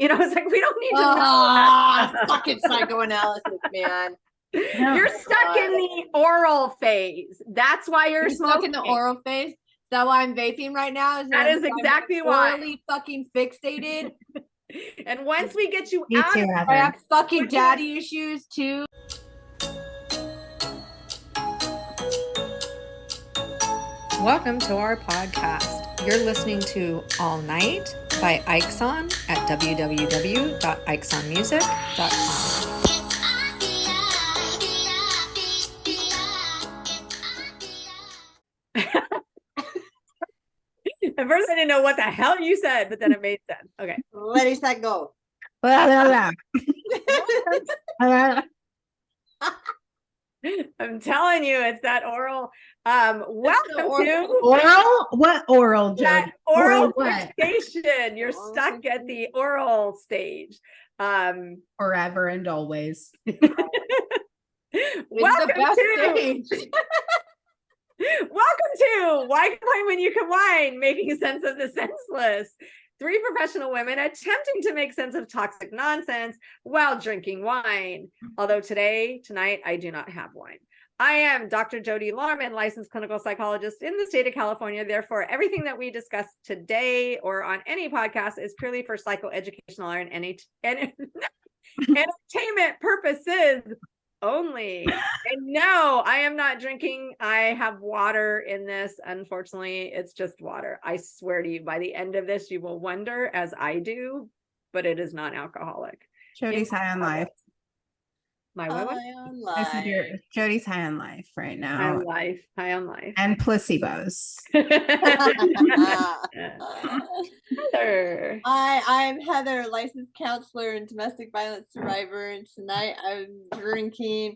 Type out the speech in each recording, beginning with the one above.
You know, it's like, we don't need to know that. Fucking psychoanalysis, man. You're stuck in the oral phase. That's why you're stuck in the oral phase. Is that why I'm vaping right now? That is exactly why. Orally fucking fixated. And once we get you Me out too, of Heather. I have fucking daddy issues too. Welcome to our podcast. You're listening to All Night by Ixon at www.ixonmusic.com. At first, I didn't know what the hell you said, but then it made sense. Okay. Ready, set, go. Blah, I'm telling you, it's that oral. Welcome to oral. What oral, that Jody? oral what? fixation. You're stuck at the oral stage. Forever and always. Welcome to Welcome to Why Complain When You Can Whine, making sense of the senseless. Three professional women attempting to make sense of toxic nonsense while drinking wine. Although tonight, I do not have wine. I am Dr. Jody Larman, licensed clinical psychologist in the state of California. Therefore, everything that we discuss today or on any podcast is purely for psychoeducational or entertainment purposes only. And no, I am not drinking. I have water in this. Unfortunately, it's just water. I swear to you, by the end of this, you will wonder, as I do, but it is not alcoholic. Jody's high on life. My women? I said Jody's high on life right now. High on life. And placebos. Heather. I'm Heather, licensed counselor and domestic violence survivor, and tonight I'm drinking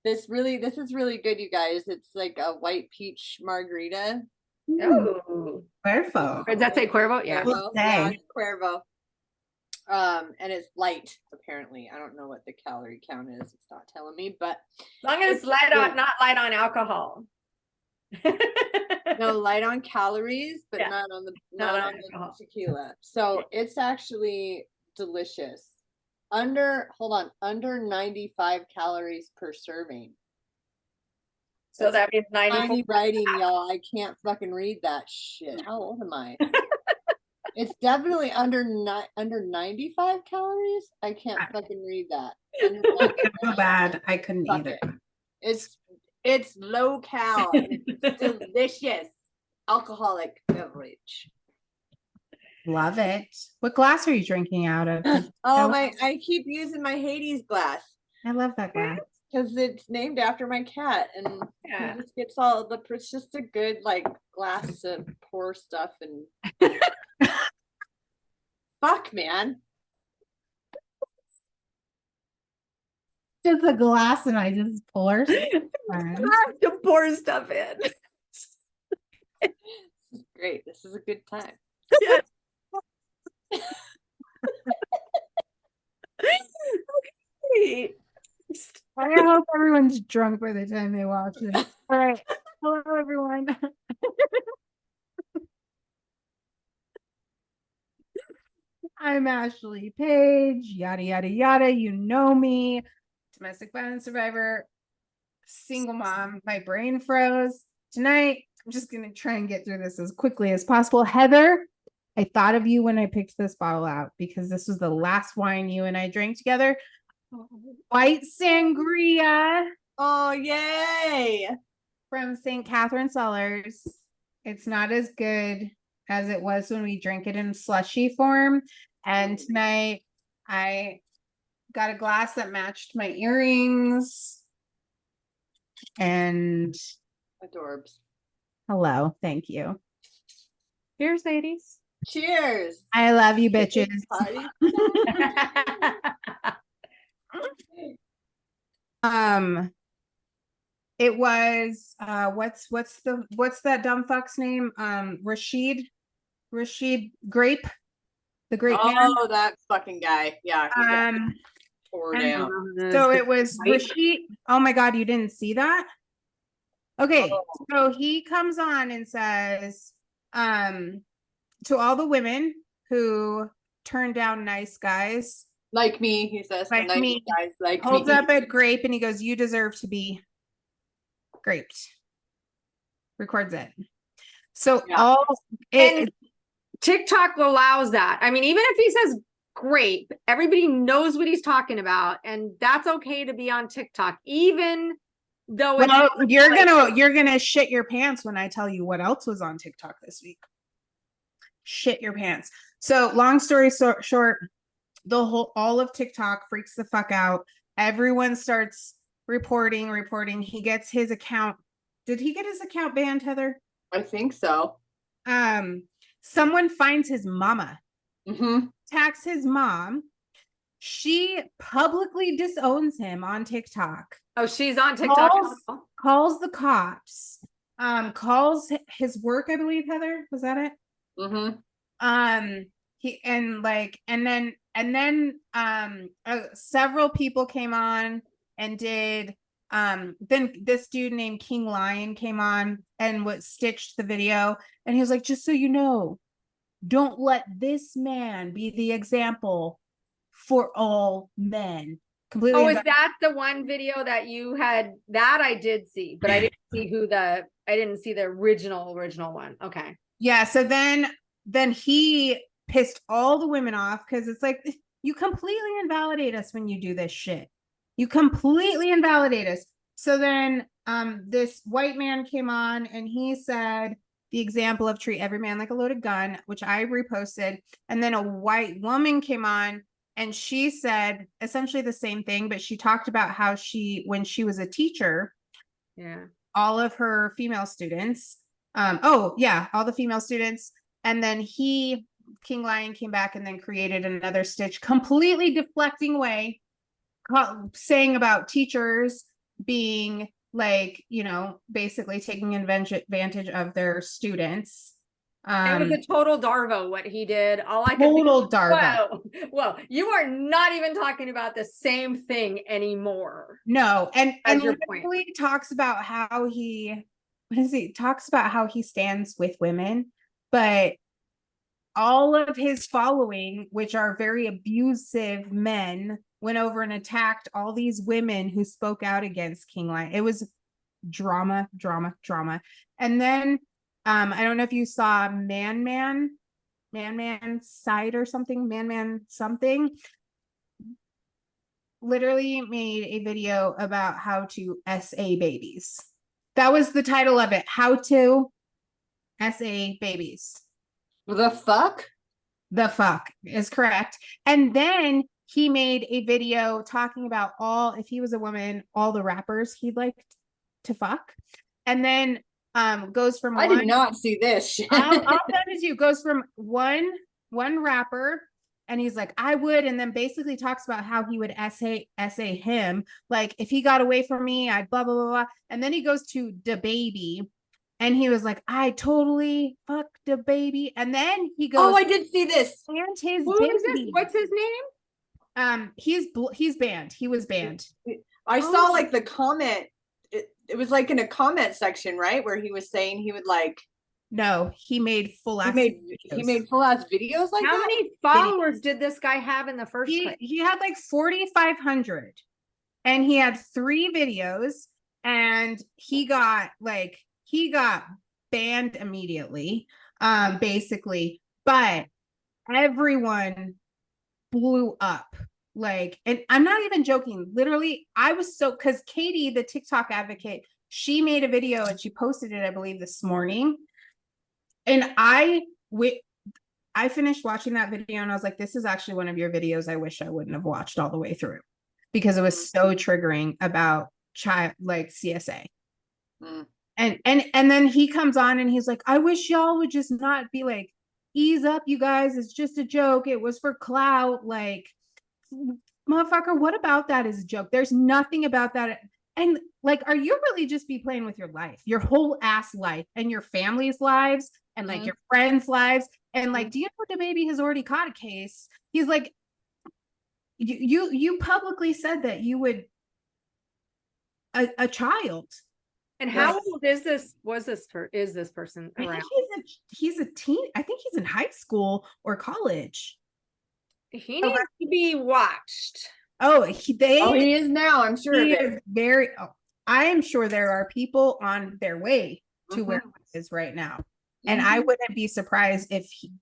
this is really good, you guys. It's like a white peach margarita. Oh, Cuervo. Or does that say Cuervo? Yeah. Cuervo. And it's light, apparently. I don't know what the calorie count is. It's not telling me, but As long as it's not light on alcohol. No, light on calories, but not on the tequila. So it's actually delicious. Under 95 calories per serving. So that means 94 writing, y'all. I can't fucking read that shit. How old am I? It's definitely under 95 calories. I can't fucking read that. So bad. I couldn't either. It's low cal. It's delicious alcoholic beverage. Love it. What glass are you drinking out of? I keep using my Hades glass. I love that glass. Because it's named after my cat, and he just gets it's just a good glass to pour stuff and fuck, man. Just a glass and I just pour to pour stuff in. This is great. This is a good time. Yes. Okay. I hope everyone's drunk by the time they watch this. All right. Hello, everyone. I'm Ashley Paige, yada, yada, yada. You know me. Domestic violence survivor, single mom. My brain froze. Tonight, I'm just going to try and get through this as quickly as possible. Heather, I thought of you when I picked this bottle out because this was the last wine you and I drank together. White sangria. Oh, yay. From St. Catherine Cellars. It's not as good as it was when we drank it in slushy form. And tonight I got a glass that matched my earrings. And adorbs. Hello. Thank you. Cheers, ladies. Cheers. I love you, bitches. It was what's that dumb fuck's name? Rasheed Grape, the great man. Oh, that fucking guy. Yeah. Tore down. So it was Rasheed. Oh my God, you didn't see that? Okay, so he comes on and says, to all the women who turn down nice guys. Like me, he says. Like nice me. guys like Holds me. up a grape and he goes, you deserve to be graped. Records it. So Yeah. And TikTok allows that. I mean, even if he says grape, everybody knows what he's talking about, and that's okay to be on TikTok, even though it's you're gonna shit your pants when I tell you what else was on TikTok this week. Shit your pants. So long story short, all of TikTok freaks the fuck out. Everyone starts reporting. He gets his account. Did he get his account banned, Heather? I think so. Someone finds his mama, Mm-hmm. attacks his mom. She publicly disowns him on TikTok. Oh, she's on TikTok. Calls the cops. Calls his work, I believe, Heather. Was that it? Mm-hmm. Several people came on and did then this dude named King Lion came on and stitched the video, and he was like, just so you know, don't let this man be the example for all men. Completely. Oh, is that the one video that you had? That I did see, but I didn't see the original one. Okay. Yeah, so then he pissed all the women off because it's like, you completely invalidate us when you do this shit. You completely invalidate us. So then this white man came on and he said the example of treat every man like a loaded gun, which I reposted. And then a white woman came on and she said essentially the same thing, but she talked about how when she was a teacher, all of her female students, all the female students, and then King Lion came back and then created another stitch, completely deflecting away, saying about teachers being like, basically taking advantage of their students. It was a total Darvo what he did. Darvo. Whoa, you are not even talking about the same thing anymore. No, and your point. He talks about how he stands with women, but all of his following, which are very abusive men, went over and attacked all these women who spoke out against King Lion. It was drama. And then I don't know if you saw Man Side or something, Man something, literally made a video about how to SA babies. That was the title of it, How to SA Babies. The fuck? The fuck is correct. And then he made a video talking about if he was a woman, all the rappers he'd like to fuck. And then goes from I did not see this shit. I'll send it to you. Goes from one rapper, and he's like, I would, and then basically talks about how he would essay him. Like, if he got away from me, I'd blah, blah, blah, blah. And then he goes to DaBaby, and he was like, I totally fucked DaBaby. And then he goes, oh, I did see this. And his Who is this? What's his name? He's banned. He was banned. I saw like the comment. It was like in a comment section, right? Where he was saying he would like. No, he made full ass. He made full ass videos like How that? many followers did this guy have in the first place? He had like 4,500, and he had 3 videos, and he got banned immediately, basically. But everyone blew up. Like, and I'm not even joking. Literally, I was because Katie, the TikTok advocate, she made a video and she posted it, I believe, this morning. And I finished watching that video and I was like, this is actually one of your videos I wish I wouldn't have watched all the way through, because it was so triggering about child, like CSA. And then he comes on and he's like, I wish y'all would just not be like, ease up, you guys, it's just a joke, it was for clout. Like, motherfucker, what about that is a joke? There's nothing about that. And like, are you really just be playing with your life, your whole ass life, and your family's lives, and like your friends' lives? And like, do you know DaBaby has already caught a case? He's like, you publicly said that you would a child. And how old is this? Is this person around? He's a teen. I think he's in high school or college. He needs to be watched. Oh, he is now. I'm sure he of it. is very. I am sure there are people on their way to where he is right now, and I wouldn't be surprised if he.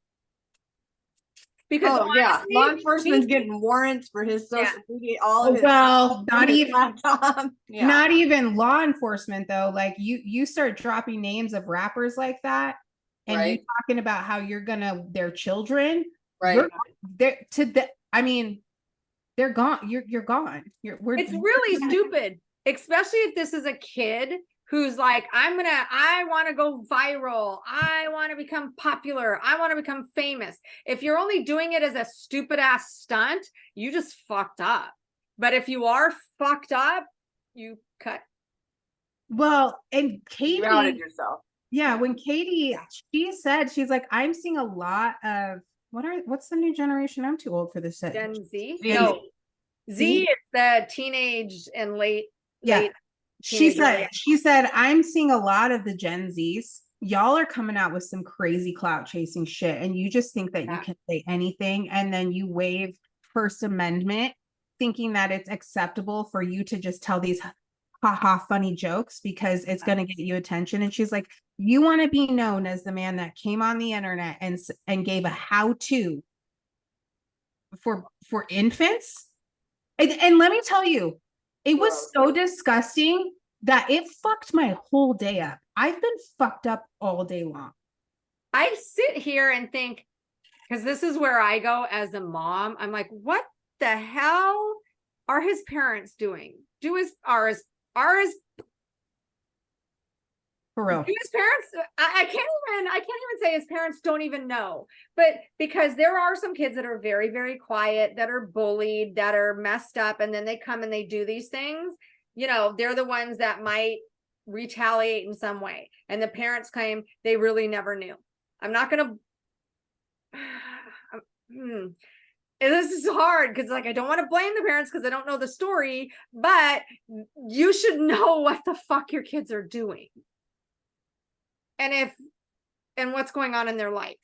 Because honestly, law enforcement's getting warrants for his social media, all of his. Well, not even laptop. not even law enforcement though. Like you start dropping names of rappers like that, and you talking about how you're gonna their children. Right. I mean, they're gone. You're gone. It's really stupid, especially if this is a kid who's like, I want to go viral. I want to become popular. I want to become famous. If you're only doing it as a stupid ass stunt, you just fucked up. But if you are fucked up, you cut. Well, and Katie, you outed yourself. Yeah, when Katie, she said, she's like, I'm seeing a lot of what's the new generation? I'm too old for this. Gen Z? No. Z is the teenage and late. She said, I'm seeing a lot of the Gen Zs. Y'all are coming out with some crazy clout chasing shit. And you just think that you can say anything. And then you waive First Amendment, thinking that it's acceptable for you to just tell these haha funny jokes because it's going to get you attention. And she's like, you want to be known as the man that came on the internet and gave a how-to for infants. And let me tell you, it was so disgusting that it fucked my whole day up. I've been fucked up all day long. I sit here and think, because this is where I go as a mom. I'm like, what the hell are his parents doing? Are his for real? Do his parents? I can't even say his parents don't even know. But because there are some kids that are very, very quiet, that are bullied, that are messed up, and then they come and they do these things. You know, they're the ones that might retaliate in some way. And the parents claim they really never knew. I'm not gonna. This is hard because like I don't want to blame the parents because I don't know the story, but you should know what the fuck your kids are doing. And what's going on in their life.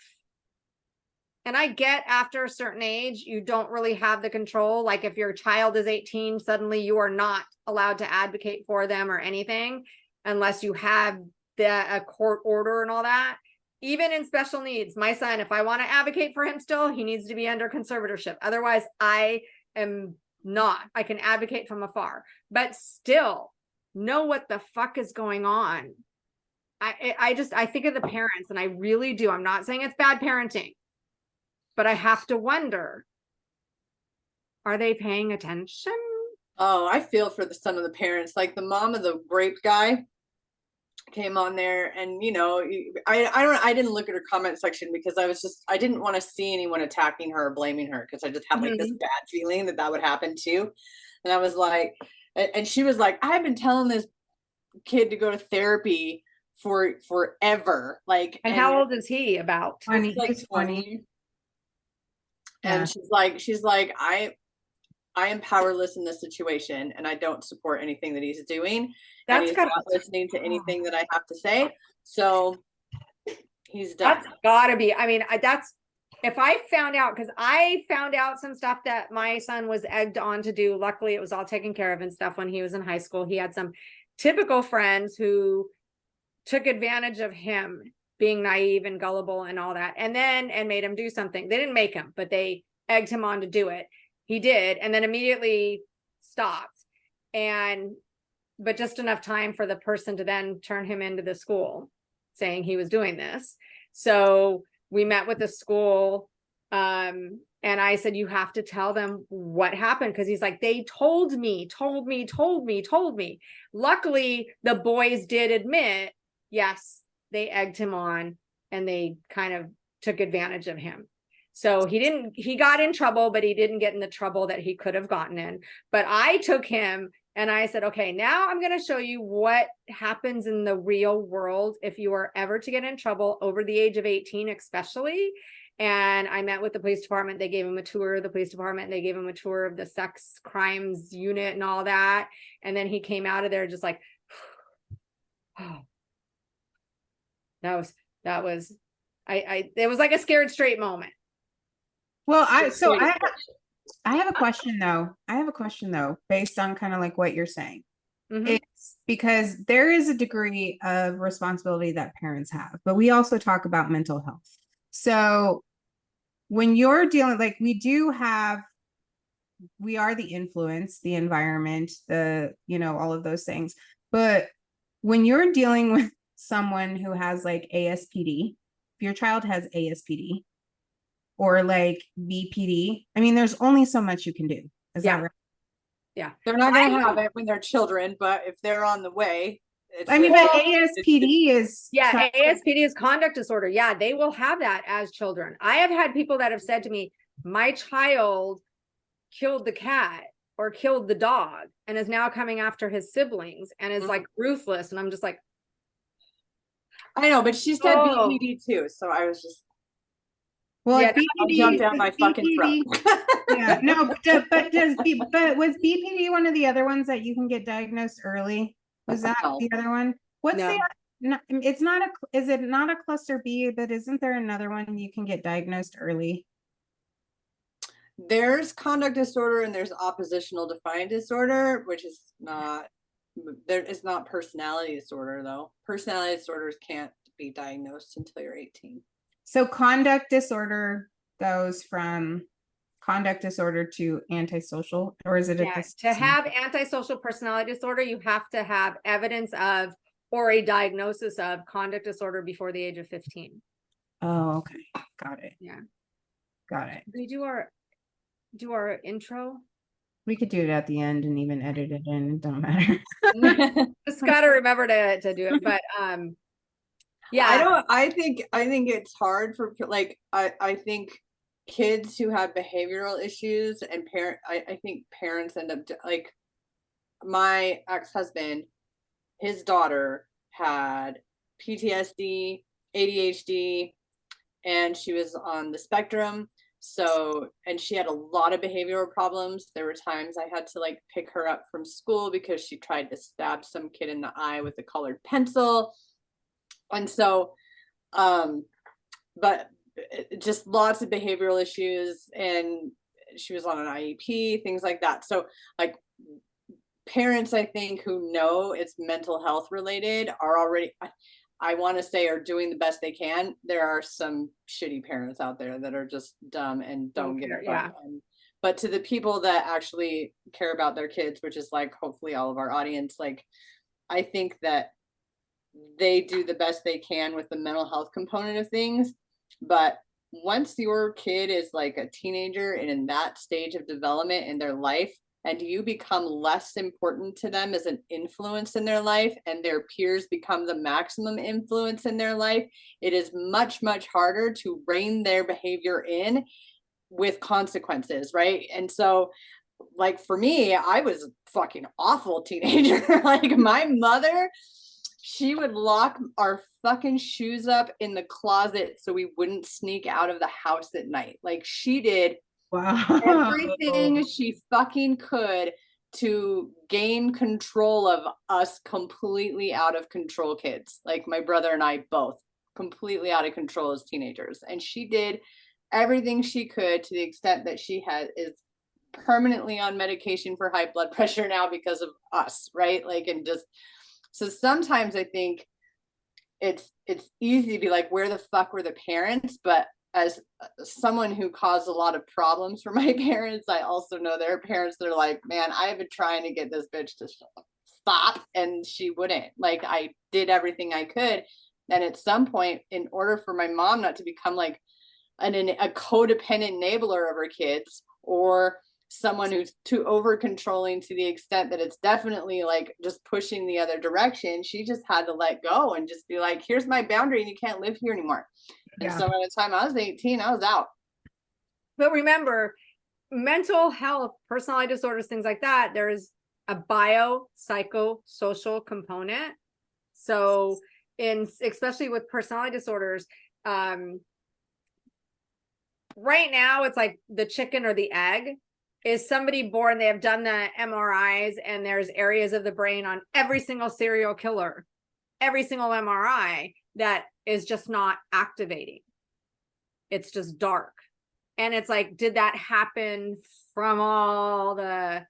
And I get after a certain age, you don't really have the control. Like if your child is 18, suddenly you are not allowed to advocate for them or anything unless you have a court order and all that. Even in special needs, my son, if I want to advocate for him still, he needs to be under conservatorship. Otherwise, I am not. I can advocate from afar, but still know what the fuck is going on. I think of the parents, and I really do. I'm not saying it's bad parenting, but I have to wonder, are they paying attention? Oh, I feel for the son of the parents. Like the mom of the Grape guy came on there, and you know, I didn't look at her comment section because I didn't want to see anyone attacking her or blaming her because I just had like this bad feeling that would happen too. And I was like, and she was like, I've been telling this kid to go to therapy for forever. Like, and how old is he? About 20. like 20. And she's like, I am powerless in this situation, and I don't support anything that he's doing. He's not listening to anything that I have to say. So he's done. That's gotta be. I mean, if I found out, because I found out some stuff that my son was egged on to do. Luckily, it was all taken care of and stuff when he was in high school. He had some typical friends who took advantage of him being naive and gullible and all that, and made him do something. They didn't make him, but they egged him on to do it. He did, and then immediately stopped. But just enough time for the person to then turn him into the school saying he was doing this. So we met with the school, and I said, you have to tell them what happened, because he's like, they told me. Luckily, the boys did admit, yes, they egged him on and they kind of took advantage of him. So he got in trouble, but he didn't get in the trouble that he could have gotten in. But I took him and I said, okay, now I'm going to show you what happens in the real world if you are ever to get in trouble over the age of 18, especially. And I met with the police department. They gave him a tour of the police department. They gave him a tour of the sex crimes unit and all that. And then he came out of there just like, oh, it was like a scared straight moment. Well, I have a question though. Based on kind of like what you're saying. Mhm. It's because there is a degree of responsibility that parents have, but we also talk about mental health. So when you're dealing, like we are the influence, the environment, all of those things. But when you're dealing with someone who has like ASPD, if your child has ASPD or like BPD, I mean, there's only so much you can do. Is that right? Yeah. They're not going to have it when they're children, but if they're on the way, but ASPD is ASPD is conduct disorder. Yeah, they will have that as children. I have had people that have said to me, my child killed the cat or killed the dog and is now coming after his siblings and is like ruthless. And I'm just like, I know, but she said BPD too. So I was just, BPD jumped down my fucking throat. Yeah, no, but was BPD one of the other ones that you can get diagnosed early? Was that the other one? What's it's not is it not a cluster B, but isn't there another one you can get diagnosed early? There's conduct disorder and there's oppositional defiant disorder, which is not, there is not personality disorder though. Personality disorders can't be diagnosed until you're 18. So conduct disorder goes from conduct disorder to antisocial, or is it to have antisocial personality disorder, you have to have evidence of or a diagnosis of conduct disorder before the age of 15. Oh, okay. Got it. Yeah. Got it. We do our intro. We could do it at the end and even edit it in. It don't matter. Just gotta remember to do it. But yeah. I think it's hard for like I think kids who have behavioral issues and I think parents end up like my ex-husband, his daughter had PTSD, ADHD, and she was on the spectrum. So, and she had a lot of behavioral problems. There were times I had to like pick her up from school because she tried to stab some kid in the eye with a colored pencil. And so, but just lots of behavioral issues, and she was on an IEP, things like that. So like parents, I think, who know it's mental health related are already, I want to say, are doing the best they can. There are some shitty parents out there that are just dumb and don't give a fuck. Yeah. But to the people that actually care about their kids, which is like hopefully all of our audience, like I think that they do the best they can with the mental health component of things. But once your kid is like a teenager and in that stage of development in their life, and you become less important to them as an influence in their life, and their peers become the maximum influence in their life, it is much, much harder to rein their behavior in with consequences, right? And so, like for me, I was a fucking awful teenager. Like my mother, she would lock our fucking shoes up in the closet so we wouldn't sneak out of the house at night. Like she did everything she fucking could to gain control of us completely out of control kids. Like my brother and I both completely out of control as teenagers. And she did everything she could, to the extent that she is permanently on medication for high blood pressure now because of us, right? Like, and just, so sometimes I think it's easy to be like, where the fuck were the parents? But as someone who caused a lot of problems for my parents, I also know their parents, they're like, man, I have been trying to get this bitch to stop, and she wouldn't. Like I did everything I could. And at some point, in order for my mom not to become like a codependent enabler of her kids, or someone who's too over controlling to the extent that it's definitely like just pushing the other direction, she just had to let go and just be like, here's my boundary and you can't live here anymore. And so by the time I was 18, I was out. But remember, mental health, personality disorders, things like that, there's a psychosocial component. So especially with personality disorders, right now it's like the chicken or the egg. Is somebody born, they have done the MRIs, and there's areas of the brain on every single serial killer, every single MRI, that is just not activating. It's just dark. And it's like, did that happen from all the,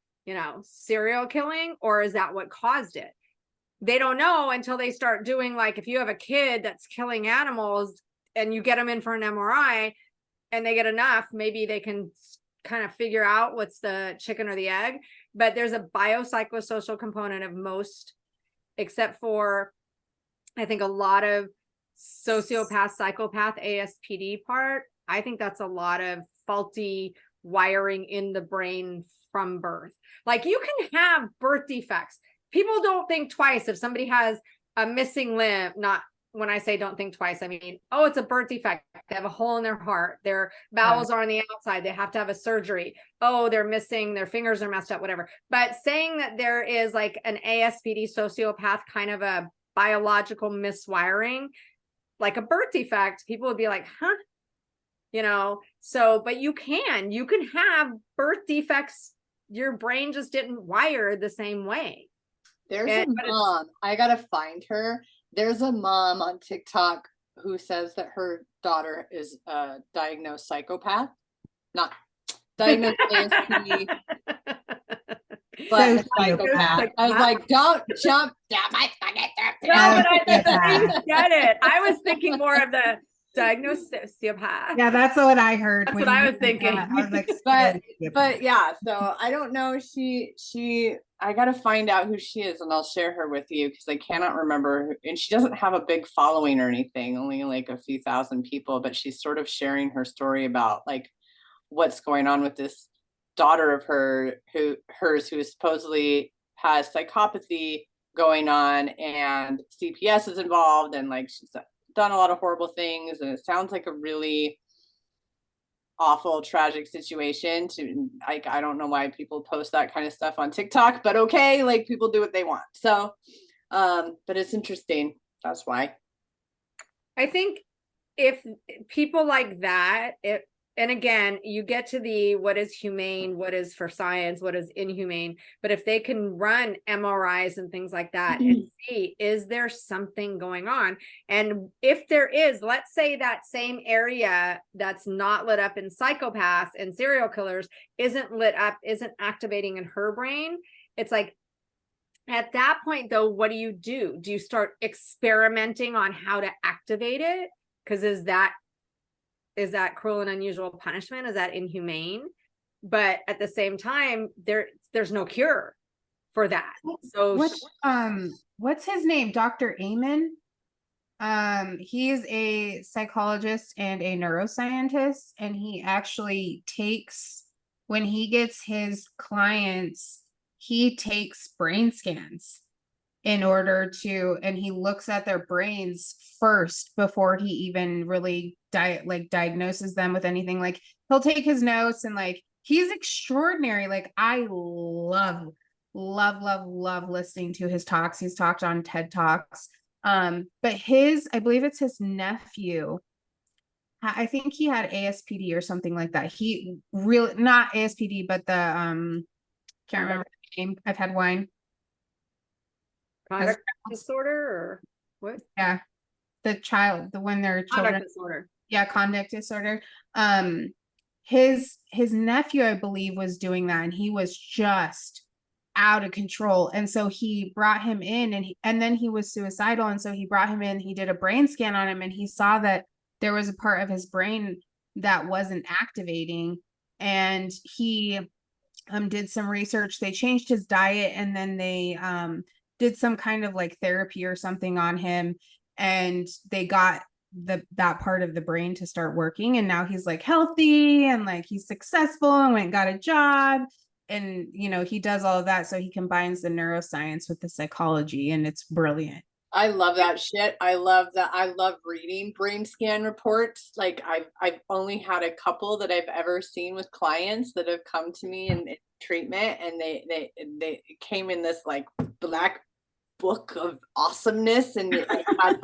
serial killing, or is that what caused it? They don't know until they start doing, like, if you have a kid that's killing animals and you get them in for an MRI and they get enough, maybe they can kind of figure out what's the chicken or the egg. But there's a biopsychosocial component of most, except for, I think, a lot of sociopath, psychopath, ASPD part. I think that's a lot of faulty wiring in the brain from birth. Like, you can have birth defects. People don't think twice if somebody has a missing limb. Not when I say don't think twice, I mean, oh, it's a birth defect. They have a hole in their heart. Their bowels are on the outside. They have to have a surgery. Oh, they're missing, their fingers are messed up, whatever. But saying that there is like an ASPD sociopath kind of a biological miswiring, like a birth defect, people would be like, huh? So, but you can have birth defects. Your brain just didn't wire the same way. There's a mom, I gotta find her. There's a mom on TikTok who says that her daughter is a diagnosed psychopath, not diagnosed ASPD, but a psychopath. I was like, don't jump down my fucking throat. No, but I get it. I was thinking more of the diagnosed sociopath. Yeah, that's what I heard. That's what I was thinking. I was like, but yeah, so I don't know. I gotta find out who she is and I'll share her with you because I cannot remember. And she doesn't have a big following or anything, only like a few thousand people, but she's sort of sharing her story about like what's going on with this daughter of who supposedly has psychopathy going on, and CPS is involved, and like she's done a lot of horrible things, and it sounds like a really awful, tragic situation. I don't know why people post that kind of stuff on TikTok, but okay, like people do what they want. So but it's interesting. That's why I think if people like that, and again, you get to the what is humane, what is for science, what is inhumane. But if they can run MRIs and things like that and see, is there something going on? And if there is, let's say that same area that's not lit up in psychopaths and serial killers isn't lit up, isn't activating in her brain. It's like, at that point, though, what do? Do you start experimenting on how to activate it? Because is that cruel and unusual punishment? Is that inhumane? But at the same time, there's no cure for that. So what's his name? Dr. Amen. He's a psychologist and a neuroscientist, and he actually when he gets his clients, he takes brain scans in order to, and he looks at their brains first before he even really diagnoses them with anything. Like, he'll take his notes, and like, he's extraordinary. Like, I love listening to his talks. He's talked on TED Talks. But I believe it's his nephew. I think he had ASPD or something like that. He really, not ASPD, but the can't remember the name. I've had wine. Conduct disorder, or what? Yeah, when they're children. Conduct disorder. Yeah, conduct disorder. His nephew, I believe, was doing that, and he was just out of control. And so he brought him in, and then he was suicidal, and so he brought him in. He did a brain scan on him, and he saw that there was a part of his brain that wasn't activating, and he did some research. They changed his diet, and then they did some kind of like therapy or something on him, and they got that part of the brain to start working, and now he's like healthy and like he's successful and went and got a job, and he does all of that. So he combines the neuroscience with the psychology, and it's brilliant. I love that shit. I love that. I love reading brain scan reports. Like, I've only had a couple that I've ever seen with clients that have come to me in treatment, and they came in this like black book of awesomeness, and it had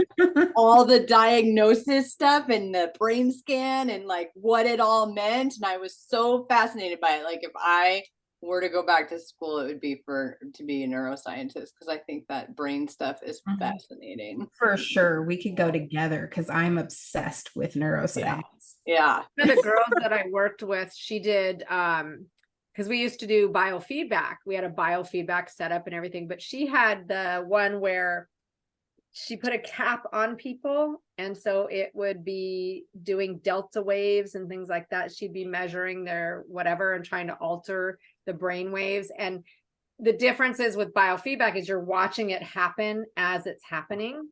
all the diagnosis stuff and the brain scan and like what it all meant. And I was so fascinated by it. Like, if I were to go back to school, it would be to be a neuroscientist, because I think that brain stuff is fascinating. For sure. We could go together because I'm obsessed with neuroscience. Yeah. One of the girls that I worked with, she did because we used to do biofeedback. We had a biofeedback setup and everything, but she had the one where she put a cap on people, and so it would be doing delta waves and things like that. She'd be measuring their whatever and trying to alter the brain waves. And the difference is with biofeedback is you're watching it happen as it's happening.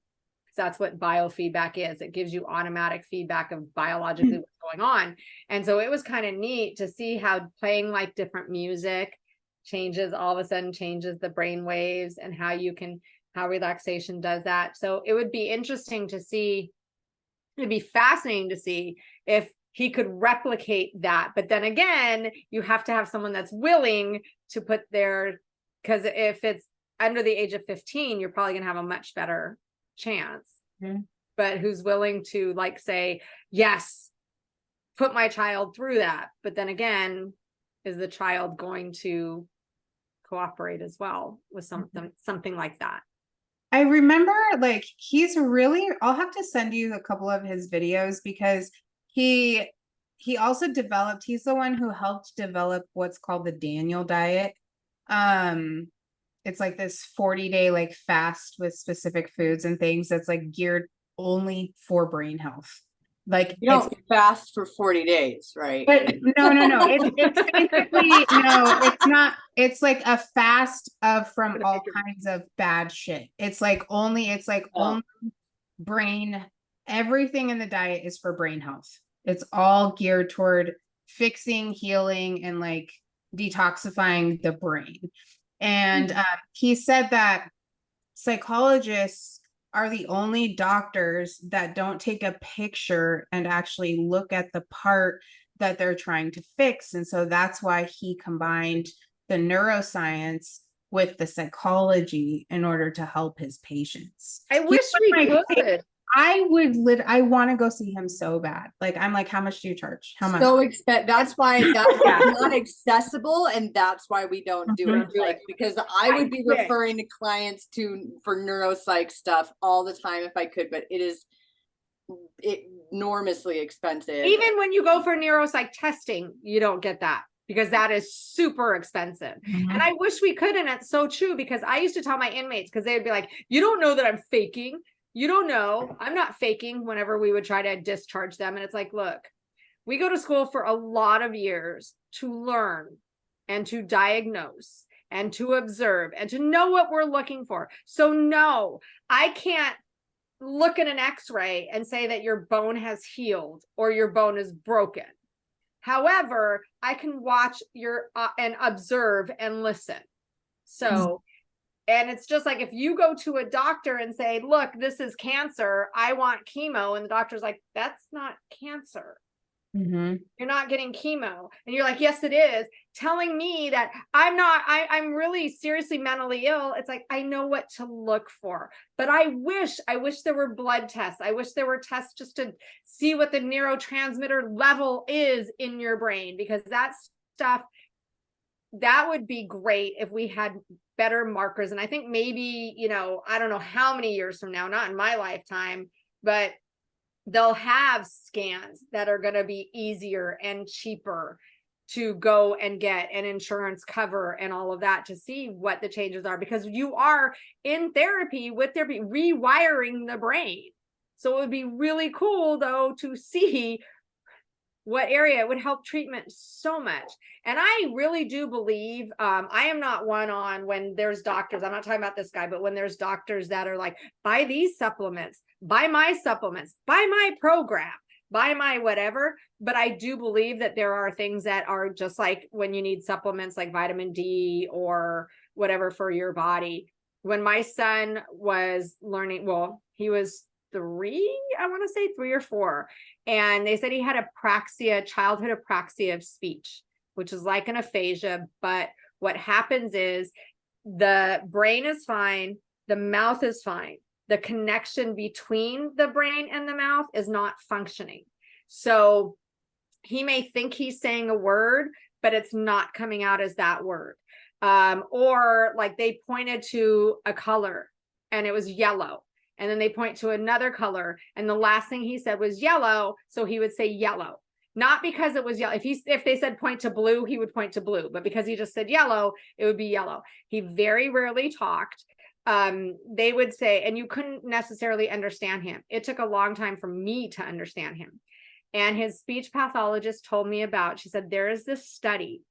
That's what biofeedback is. It gives you automatic feedback of biologically what's going on. And so it was kind of neat to see how playing like different music all of a sudden changes the brain waves, and how relaxation does that. So it would be interesting to see, it'd be fascinating to see if he could replicate that. But then again, you have to have someone that's willing to put because if it's under the age of 15, you're probably going to have a much better chance. But who's willing to like say, yes, put my child through that? But then again, is the child going to cooperate as well with something like that? I remember like I'll have to send you a couple of his videos, because he also he's the one who helped develop what's called the Daniel diet. It's like this 40-day like fast with specific foods and things that's like geared only for brain health. Like you don't fast for 40 days, right? But no. It's basically it's not. It's like a fast from all kinds of bad shit. It's like only brain. Everything in the diet is for brain health. It's all geared toward fixing, healing, and like detoxifying the brain. And he said that psychologists are the only doctors that don't take a picture and actually look at the part that they're trying to fix. And so that's why he combined the neuroscience with the psychology in order to help his patients. I wish we could. I want to go see him so bad. Like, I'm like, how much do you charge? How much? That's why that's not accessible, and that's why we don't do it. Like, because I would be referring to clients for neuropsych stuff all the time if I could, but it is enormously expensive. Even when you go for neuropsych testing, you don't get that, because that is super expensive. And I wish we could, and it's so true, because I used to tell my inmates, because they would be like, you don't know that I'm faking. You don't know. I'm not faking, whenever we would try to discharge them. And it's like, look, we go to school for a lot of years to learn and to diagnose and to observe and to know what we're looking for. So no, I can't look at an x-ray and say that your bone has healed or your bone is broken. However, I can watch and observe and listen. So and it's just like, if you go to a doctor and say, look, this is cancer, I want chemo. And the doctor's like, that's not cancer. You're not getting chemo. And you're like, yes, it is. Telling me that I'm really seriously mentally ill. It's like, I know what to look for, but I wish there were blood tests. I wish there were tests just to see what the neurotransmitter level is in your brain, because that stuff, that would be great if we had better markers. And I think maybe, I don't know how many years from now, not in my lifetime, but they'll have scans that are going to be easier and cheaper to go and get an insurance cover and all of that, to see what the changes are, because you are in therapy with therapy rewiring the brain. So it would be really cool though to see what area it would help treatment so much. And I really do believe, I am not one on when there's doctors, I'm not talking about this guy, but when there's doctors that are like, buy these supplements, buy my supplements, buy my program, buy my whatever. But I do believe that there are things that are just like when you need supplements like vitamin D or whatever for your body. When my son was learning, well, he was 3, I want to say 3 or 4. And they said he had childhood apraxia of speech, which is like an aphasia. But what happens is the brain is fine. The mouth is fine. The connection between the brain and the mouth is not functioning. So he may think he's saying a word, but it's not coming out as that word. Or like they pointed to a color and it was yellow. And then they point to another color. And the last thing he said was yellow. So he would say yellow. Not because it was yellow. If they said point to blue, he would point to blue. But because he just said yellow, it would be yellow. He very rarely talked. They would say, and you couldn't necessarily understand him. It took a long time for me to understand him. And his speech pathologist told me about, she said, there is this study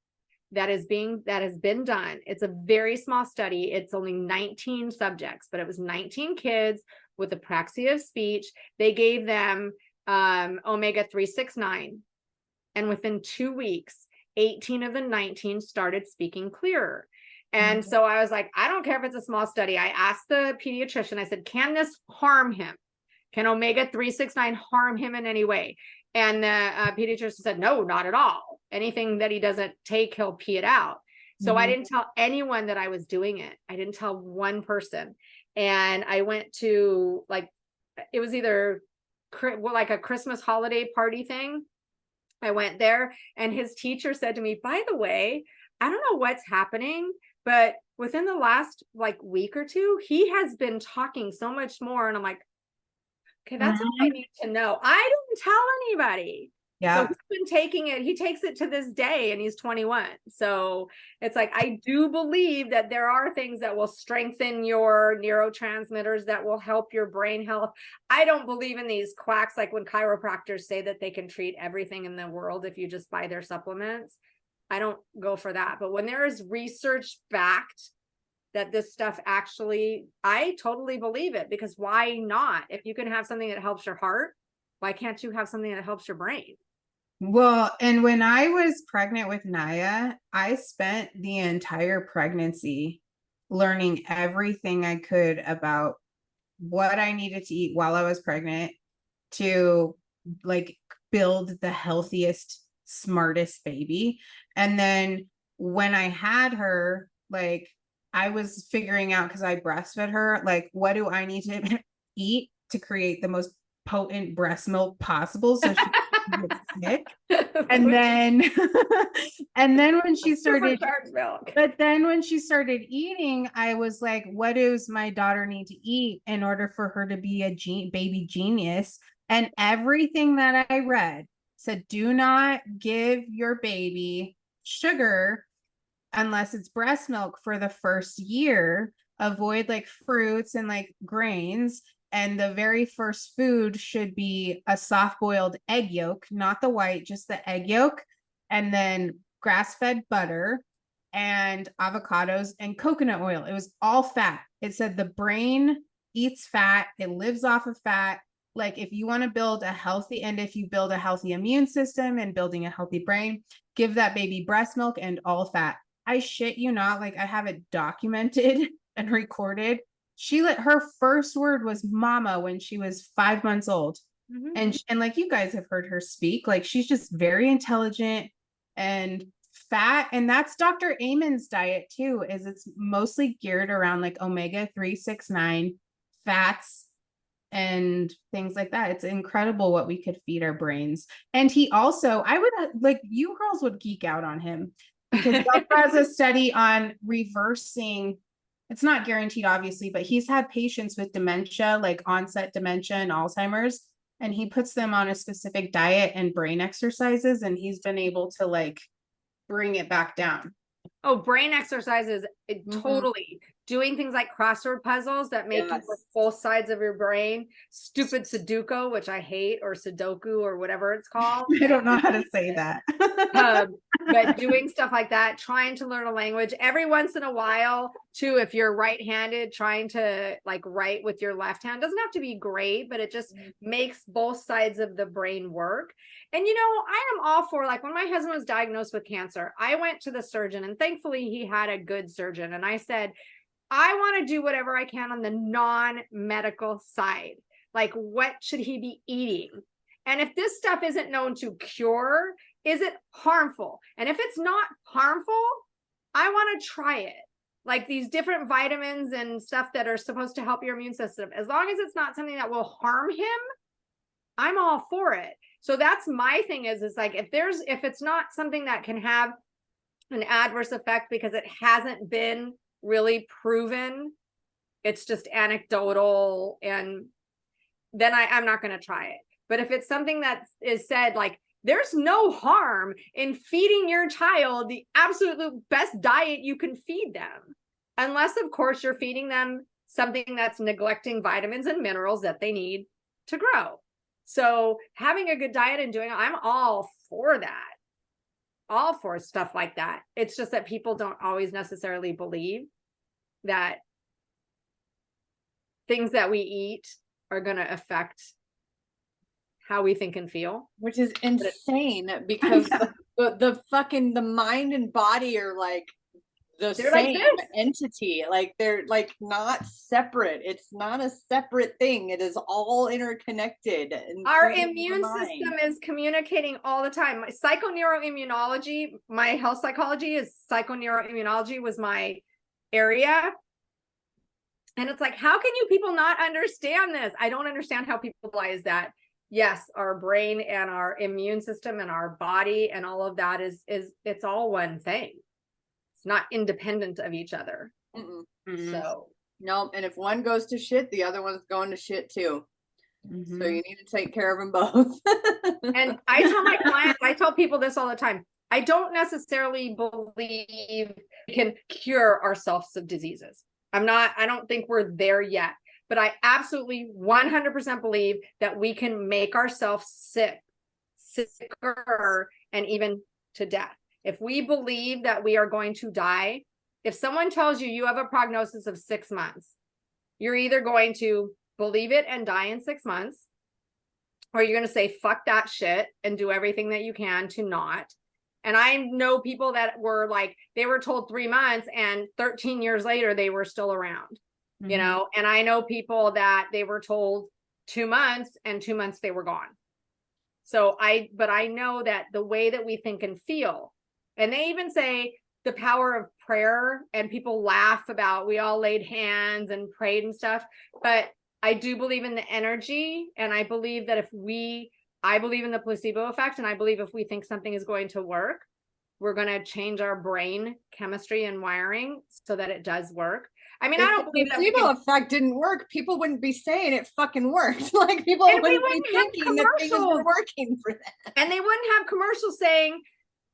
that has been done. It's a very small study. It's only 19 subjects, but it was 19 kids with apraxia of speech. They gave them omega-369. And within 2 weeks, 18 of the 19 started speaking clearer. And so I was like, I don't care if it's a small study. I asked the pediatrician, I said, can this harm him? Can omega-369 harm him in any way? And the pediatrician said, no, not at all. Anything that he doesn't take, he'll pee it out. So I didn't tell anyone that I was doing it. I didn't tell one person. And I went to like, it was either like a Christmas holiday party thing. I went there and his teacher said to me, by the way, I don't know what's happening, but within the last like week or two, he has been talking so much more. And I'm like, okay, that's all I need to know. I don't tell anybody. Yeah. So he's been taking it. He takes it to this day and he's 21. So it's like, I do believe that there are things that will strengthen your neurotransmitters that will help your brain health. I don't believe in these quacks. Like when chiropractors say that they can treat everything in the world if you just buy their supplements. I don't go for that. But when there is research backed that this stuff actually, I totally believe it, because why not? If you can have something that helps your heart, why can't you have something that helps your brain? Well, and when I was pregnant with Naya, I spent the entire pregnancy learning everything I could about what I needed to eat while I was pregnant to like build the healthiest, smartest baby. And then when I had her, like I was figuring out, because I breastfed her, like what do I need to eat to create the most potent breast milk possible so she get sick. And then when she started milk. But then when she started eating, I was like, what does my daughter need to eat in order for her to be a baby genius? And everything that I read said, do not give your baby sugar unless it's breast milk for the first year. Avoid like fruits and like grains. And the very first food should be a soft-boiled egg yolk, not the white, just the egg yolk. And then grass-fed butter and avocados and coconut oil. It was all fat. It said the brain eats fat. It lives off of fat. Like if you want to build a healthy, and if you build a healthy immune system and building a healthy brain, give that baby breast milk and all fat. I shit you not, like I have it documented and recorded. Her first word was mama when she was 5 months old. And like you guys have heard her speak, like she's just very intelligent and fat. And that's Dr. Amen's diet too, is it's mostly geared around like omega-369 fats and things like that. It's incredible what we could feed our brains. And he also, I would like, you girls would geek out on him because Dr. has a study on reversing. It's not guaranteed, obviously, but he's had patients with dementia, like onset dementia and Alzheimer's, and he puts them on a specific diet and brain exercises, and he's been able to like bring it back down. Oh, brain exercises, totally. Doing things like crossword puzzles that make you work both sides of your brain. Stupid Sudoku, which I hate, or Sudoku, or whatever it's called. I don't know how to say that. But doing stuff like that, trying to learn a language every once in a while too. If you're right-handed, trying to like write with your left hand doesn't have to be great, but it just makes both sides of the brain work. And you know, I am all for, like when my husband was diagnosed with cancer, I went to the surgeon, and thankfully he had a good surgeon. And I said, I want to do whatever I can on the non-medical side. Like, what should he be eating? And if this stuff isn't known to cure, is it harmful? And if it's not harmful, I want to try it. Like these different vitamins and stuff that are supposed to help your immune system. As long as it's not something that will harm him, I'm all for it. So that's my thing is like, if it's not something that can have an adverse effect because it hasn't been really proven. It's just anecdotal, and then I'm not going to try it. But if it's something that is said, like, there's no harm in feeding your child the absolute best diet you can feed them, unless, of course, you're feeding them something that's neglecting vitamins and minerals that they need to grow. So having a good diet and doing it, I'm all for that. All for stuff like that. It's just that people don't always necessarily believe that things that we eat are going to affect how we think and feel. Which is insane because the fucking, the mind and body are like the They're same like entity. Like they're like not separate. It's not a separate thing. It is all interconnected. Our immune system is communicating all the time. My psychoneuroimmunology, my health psychology is psychoneuroimmunology was my area. And it's like, how can you people not understand this? I don't understand how people realize that. Yes, our brain and our immune system and our body and all of that is it's all one thing. It's not independent of each other. So no, and if one goes to shit, the other one's going to shit too. So you need to take care of them both. And I tell my clients, I tell people this all the time. I don't necessarily believe we can cure ourselves of diseases. I don't think we're there yet, but I absolutely 100% believe that we can make ourselves sicker, and even to death. If we believe that we are going to die, if someone tells you have a prognosis of 6 months, you're either going to believe it and die in 6 months, or you're going to say, fuck that shit and do everything that you can to not. And I know people that were like, they were told 3 months and 13 years later, they were still around, you know? And I know people that they were told 2 months and 2 months they were gone. But I know that the way that we think and feel, and they even say the power of prayer, and people laugh about, we all laid hands and prayed and stuff, but I do believe in the energy. And I believe that I believe in the placebo effect. And I believe if we think something is going to work, we're going to change our brain chemistry and wiring so that it does work. I mean, I don't believe that the placebo effect didn't work. People wouldn't be saying it fucking worked. Like people wouldn't be thinking that things were working for them. And they wouldn't have commercials saying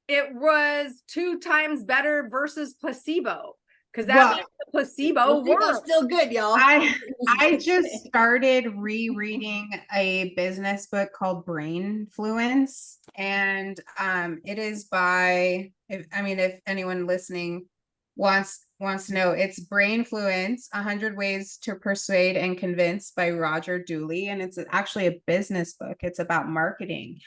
it was 2 times better versus placebo. Because that means the placebo works. Still good, y'all. I just started rereading a business book called Brainfluence, and it is by, if anyone listening wants to know, it's Brainfluence: 100 Ways to Persuade and Convince by Roger Dooley, and it's actually a business book. It's about marketing.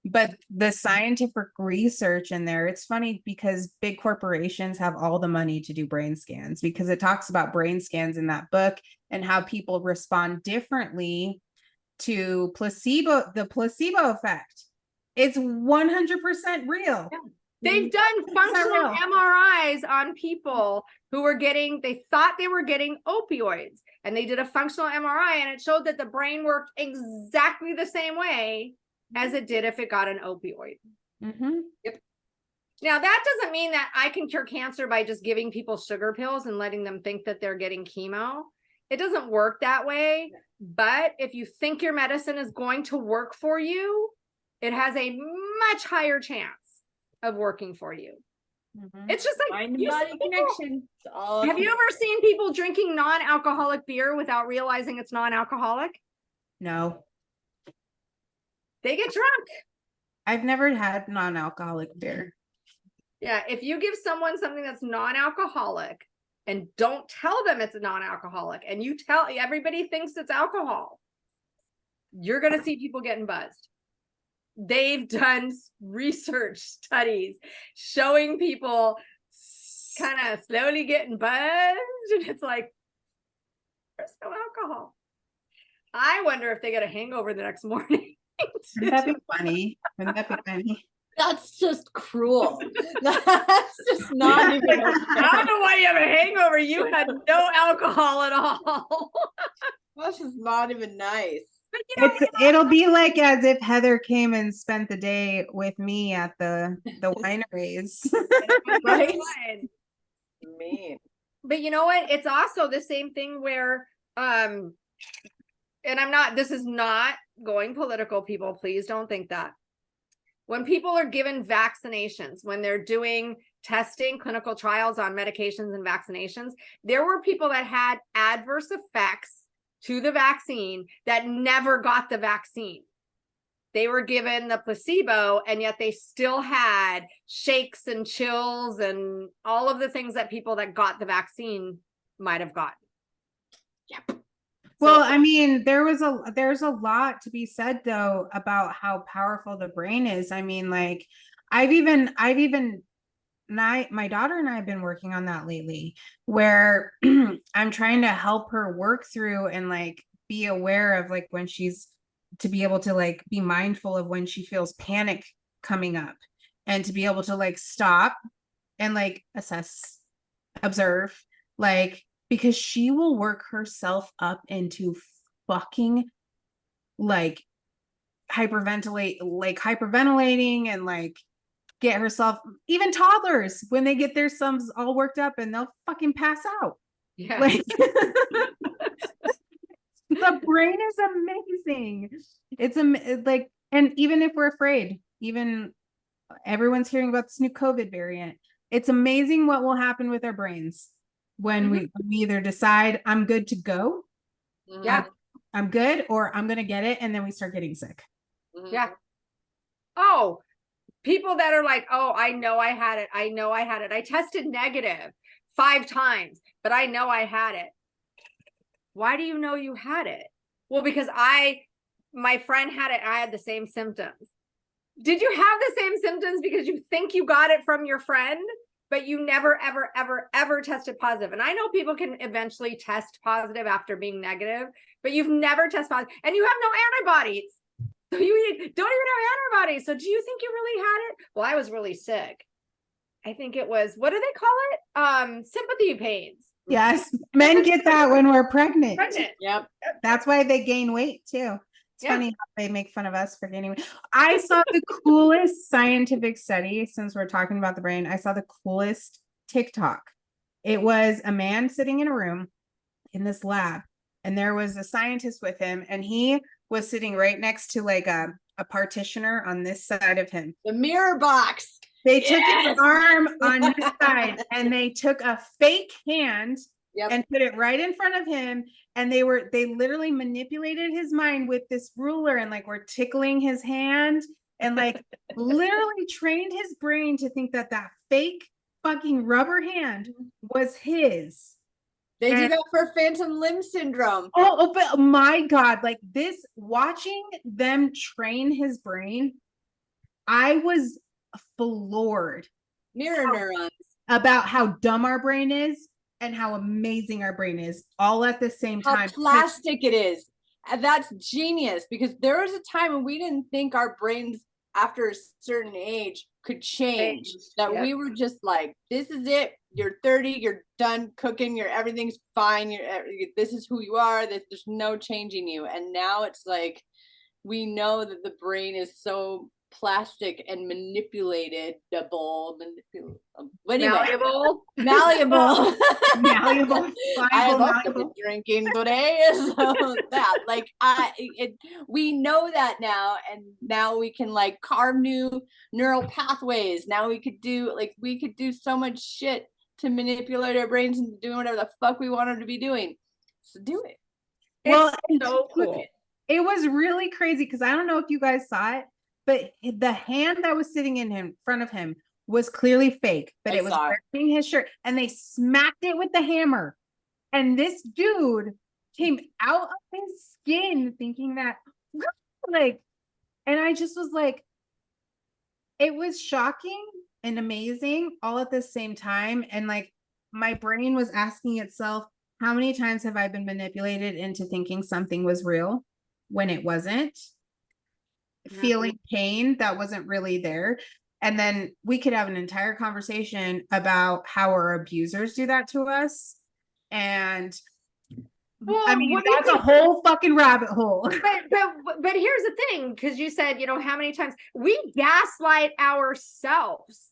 But the scientific research in there, it's funny because big corporations have all the money to do brain scans, because it talks about brain scans in that book and how people respond differently to the placebo effect. It's 100% real. Yeah. They've done functional MRIs on people who were they thought they were getting opioids, and they did a functional MRI and it showed that the brain worked exactly the same way as it did if it got an opioid. Yep. Now, that doesn't mean that I can cure cancer by just giving people sugar pills and letting them think that they're getting chemo. It doesn't work that way. But if you think your medicine is going to work for you, it has a much higher chance of working for you. It's just like mind and body connection. Have you ever seen people drinking non-alcoholic beer without realizing it's non-alcoholic? No. They get drunk. I've never had non-alcoholic beer. Yeah, if you give someone something that's non-alcoholic and don't tell them it's non-alcoholic, and you tell everybody thinks it's alcohol, you're going to see people getting buzzed. They've done research studies showing people kind of slowly getting buzzed, and it's like, there's no alcohol. I wonder if they get a hangover the next morning. Wouldn't that be funny? Wouldn't that be funny? That's just cruel. That's just not even. I don't know why you have a hangover. You had no alcohol at all. That's just not even nice. But you know, It'll be like as if Heather came and spent the day with me at the wineries. Right? fun. Mean. But you know what? It's also the same thing where, and this is not going political, people. Please don't think that. When people are given vaccinations, when they're doing testing, clinical trials on medications and vaccinations, there were people that had adverse effects to the vaccine that never got the vaccine. They were given the placebo, and yet they still had shakes and chills and all of the things that people that got the vaccine might have gotten. Yep. Well, I mean, there's a lot to be said though about how powerful the brain is. I mean, like my daughter and I have been working on that lately, where I'm trying to help her work through and like be aware of like when to be able to like be mindful of when she feels panic coming up, and to be able to like stop and like assess, observe, like, because she will work herself up into fucking like hyperventilating and like get herself, even toddlers, when they get their sums all worked up and they'll fucking pass out. Yeah. Like the brain is amazing. It's like, and even if we're afraid, even everyone's hearing about this new COVID variant, it's amazing what will happen with our brains when we either decide I'm good to go, Yeah. I'm good, or I'm gonna get it, and then we start getting sick. Yeah. Oh, people that are like, oh, I know I had it. I know I had it. I tested negative 5 times, but I know I had it. Why do you know you had it? Well, because my friend had it. I had the same symptoms. Did you have the same symptoms because you think you got it from your friend, but you never, ever, ever, ever tested positive? And I know people can eventually test positive after being negative, but you've never tested positive and you have no antibodies. So you don't even have antibodies. So do you think you really had it? Well, I was really sick. I think it was, what do they call it? Sympathy pains. Yes, men get that when we're pregnant. Yep. That's why they gain weight too. It's Yeah. funny how they make fun of us for gaining weight. I saw the coolest scientific study, since we're talking about the brain. I saw the coolest TikTok. It was a man sitting in a room in this lab, and there was a scientist with him, and he was sitting right next to like a partitioner on this side of him. The mirror box. They took his arm on his side and they took a fake hand and put it right in front of him. And they literally manipulated his mind with this ruler and like were tickling his hand and like literally trained his brain to think that fake fucking rubber hand was his. They do that for phantom limb syndrome. Oh, but my God, like this, watching them train his brain, I was floored. Mirror neurons. About how dumb our brain is and how amazing our brain is all at the same time. How plastic it is. And that's genius, because there was a time when we didn't think our brains after a certain age could change. That we were just like, this is it. You're 30, you're done cooking, everything's fine. This is who you are. There's no changing you. And now it's like, we know that the brain is so plastic and malleable, malleable. I love drinking today. So that, like, we know that now, and now we can like carve new neural pathways. Now we could do so much shit to manipulate our brains into doing whatever the fuck we want them to be doing. So do it. Well, it's so cool. It was really crazy because I don't know if you guys saw it, but the hand that was sitting in front of him was clearly fake, but it was wearing his shirt, and they smacked it with the hammer. And this dude came out of his skin thinking that, like, and I just was like, it was shocking and amazing all at the same time. And like, my brain was asking itself, how many times have I been manipulated into thinking something was real when it wasn't? Feeling pain that wasn't really there. And then we could have an entire conversation about how our abusers do that to us. And Well, I mean, what do you that's a think? whole fucking rabbit hole. But here's the thing, because you said, how many times we gaslight ourselves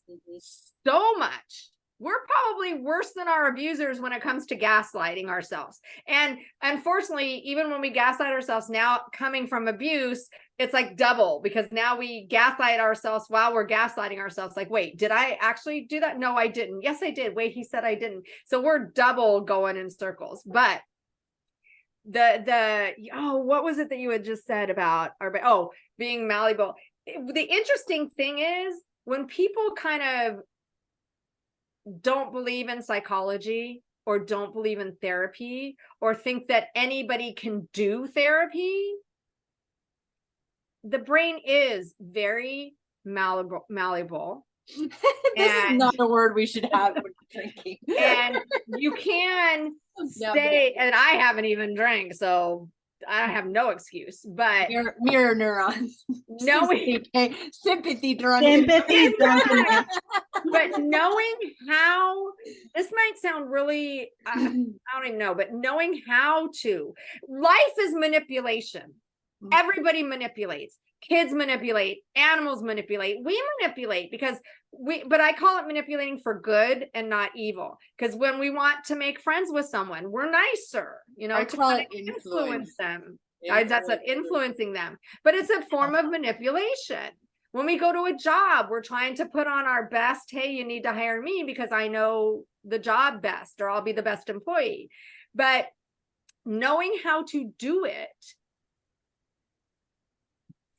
so much. We're probably worse than our abusers when it comes to gaslighting ourselves. And unfortunately, even when we gaslight ourselves now, coming from abuse, it's like double, because now we gaslight ourselves while we're gaslighting ourselves. Like, wait, did I actually do that? No, I didn't. Yes, I did. Wait, he said I didn't. So we're double going in circles. But what was it that you had just said about being malleable? The interesting thing is, when people kind of don't believe in psychology or don't believe in therapy or think that anybody can do therapy, the brain is very malleable. This is not a word we should have when drinking. And you can say, and I haven't even drank, so I have no excuse, but mirror neurons. Knowing sympathy drunkenness. But knowing how, this might sound really, I don't even know, but knowing how to, life is manipulation. Everybody manipulates. Kids manipulate, animals manipulate, we manipulate but I call it manipulating for good and not evil. Because when we want to make friends with someone, we're nicer, I to call kind it of influence them. Influence. That's what, influencing them. But it's a form of manipulation. When we go to a job, we're trying to put on our best. Hey, you need to hire me because I know the job best, or I'll be the best employee. But knowing how to do it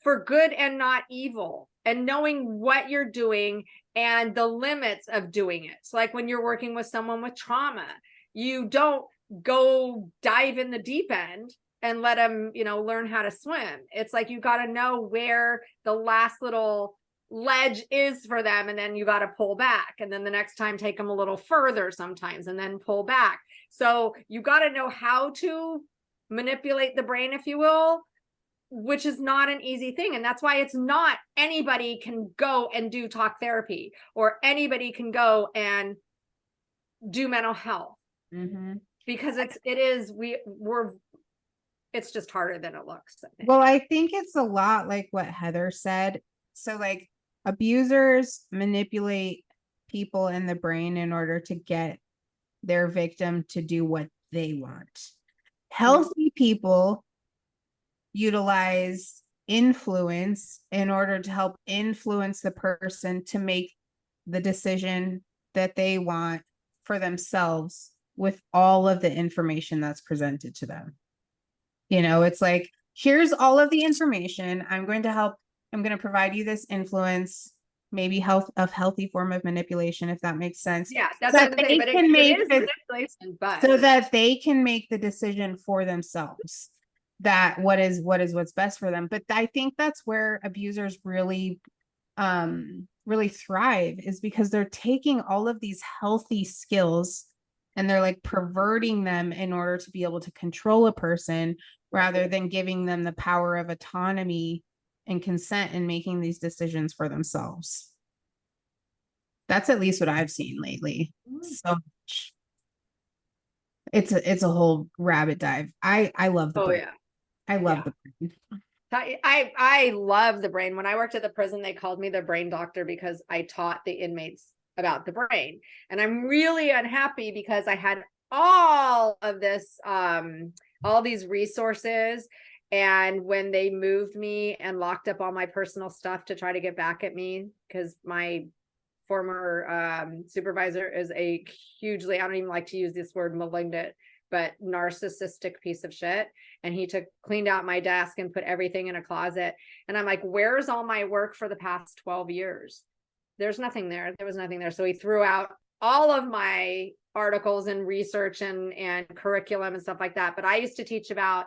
for good and not evil, and knowing what you're doing and the limits of doing it. So like when you're working with someone with trauma, you don't go dive in the deep end and let them, learn how to swim. It's like, you got to know where the last little ledge is for them. And then you got to pull back. And then the next time, take them a little further sometimes, and then pull back. So you got to know how to manipulate the brain, if you will, which is not an easy thing. And that's why it's not anybody can go and do talk therapy, or anybody can go and do mental health, because it's just harder than it looks. Well, I think it's a lot like what Heather said. So like, abusers manipulate people in the brain in order to get their victim to do what they want. Healthy people utilize influence in order to help influence the person to make the decision that they want for themselves with all of the information that's presented to them. It's like, here's all of the information. I'm going to provide you this influence, maybe a healthy form of manipulation, if that makes sense. Yeah, that's what I'm saying, but it is manipulation, so that they can make the decision for themselves, that what's best for them. But I think that's where abusers really thrive, is because they're taking all of these healthy skills and they're like perverting them in order to be able to control a person, rather than giving them the power of autonomy and consent and making these decisions for themselves. That's at least what I've seen lately. So much. It's a whole rabbit dive. I love the brain. Yeah. I love the brain. I love the brain. When I worked at the prison, they called me the brain doctor because I taught the inmates about the brain. And I'm really unhappy because I had all of this, all these resources. And when they moved me and locked up all my personal stuff to try to get back at me, because my former supervisor is a hugely, I don't even like to use this word, malignant, but narcissistic piece of shit. And he cleaned out my desk and put everything in a closet. And I'm like, where's all my work for the past 12 years? There's nothing there. There was nothing there. So he threw out all of my articles and research and curriculum and stuff like that. But I used to teach about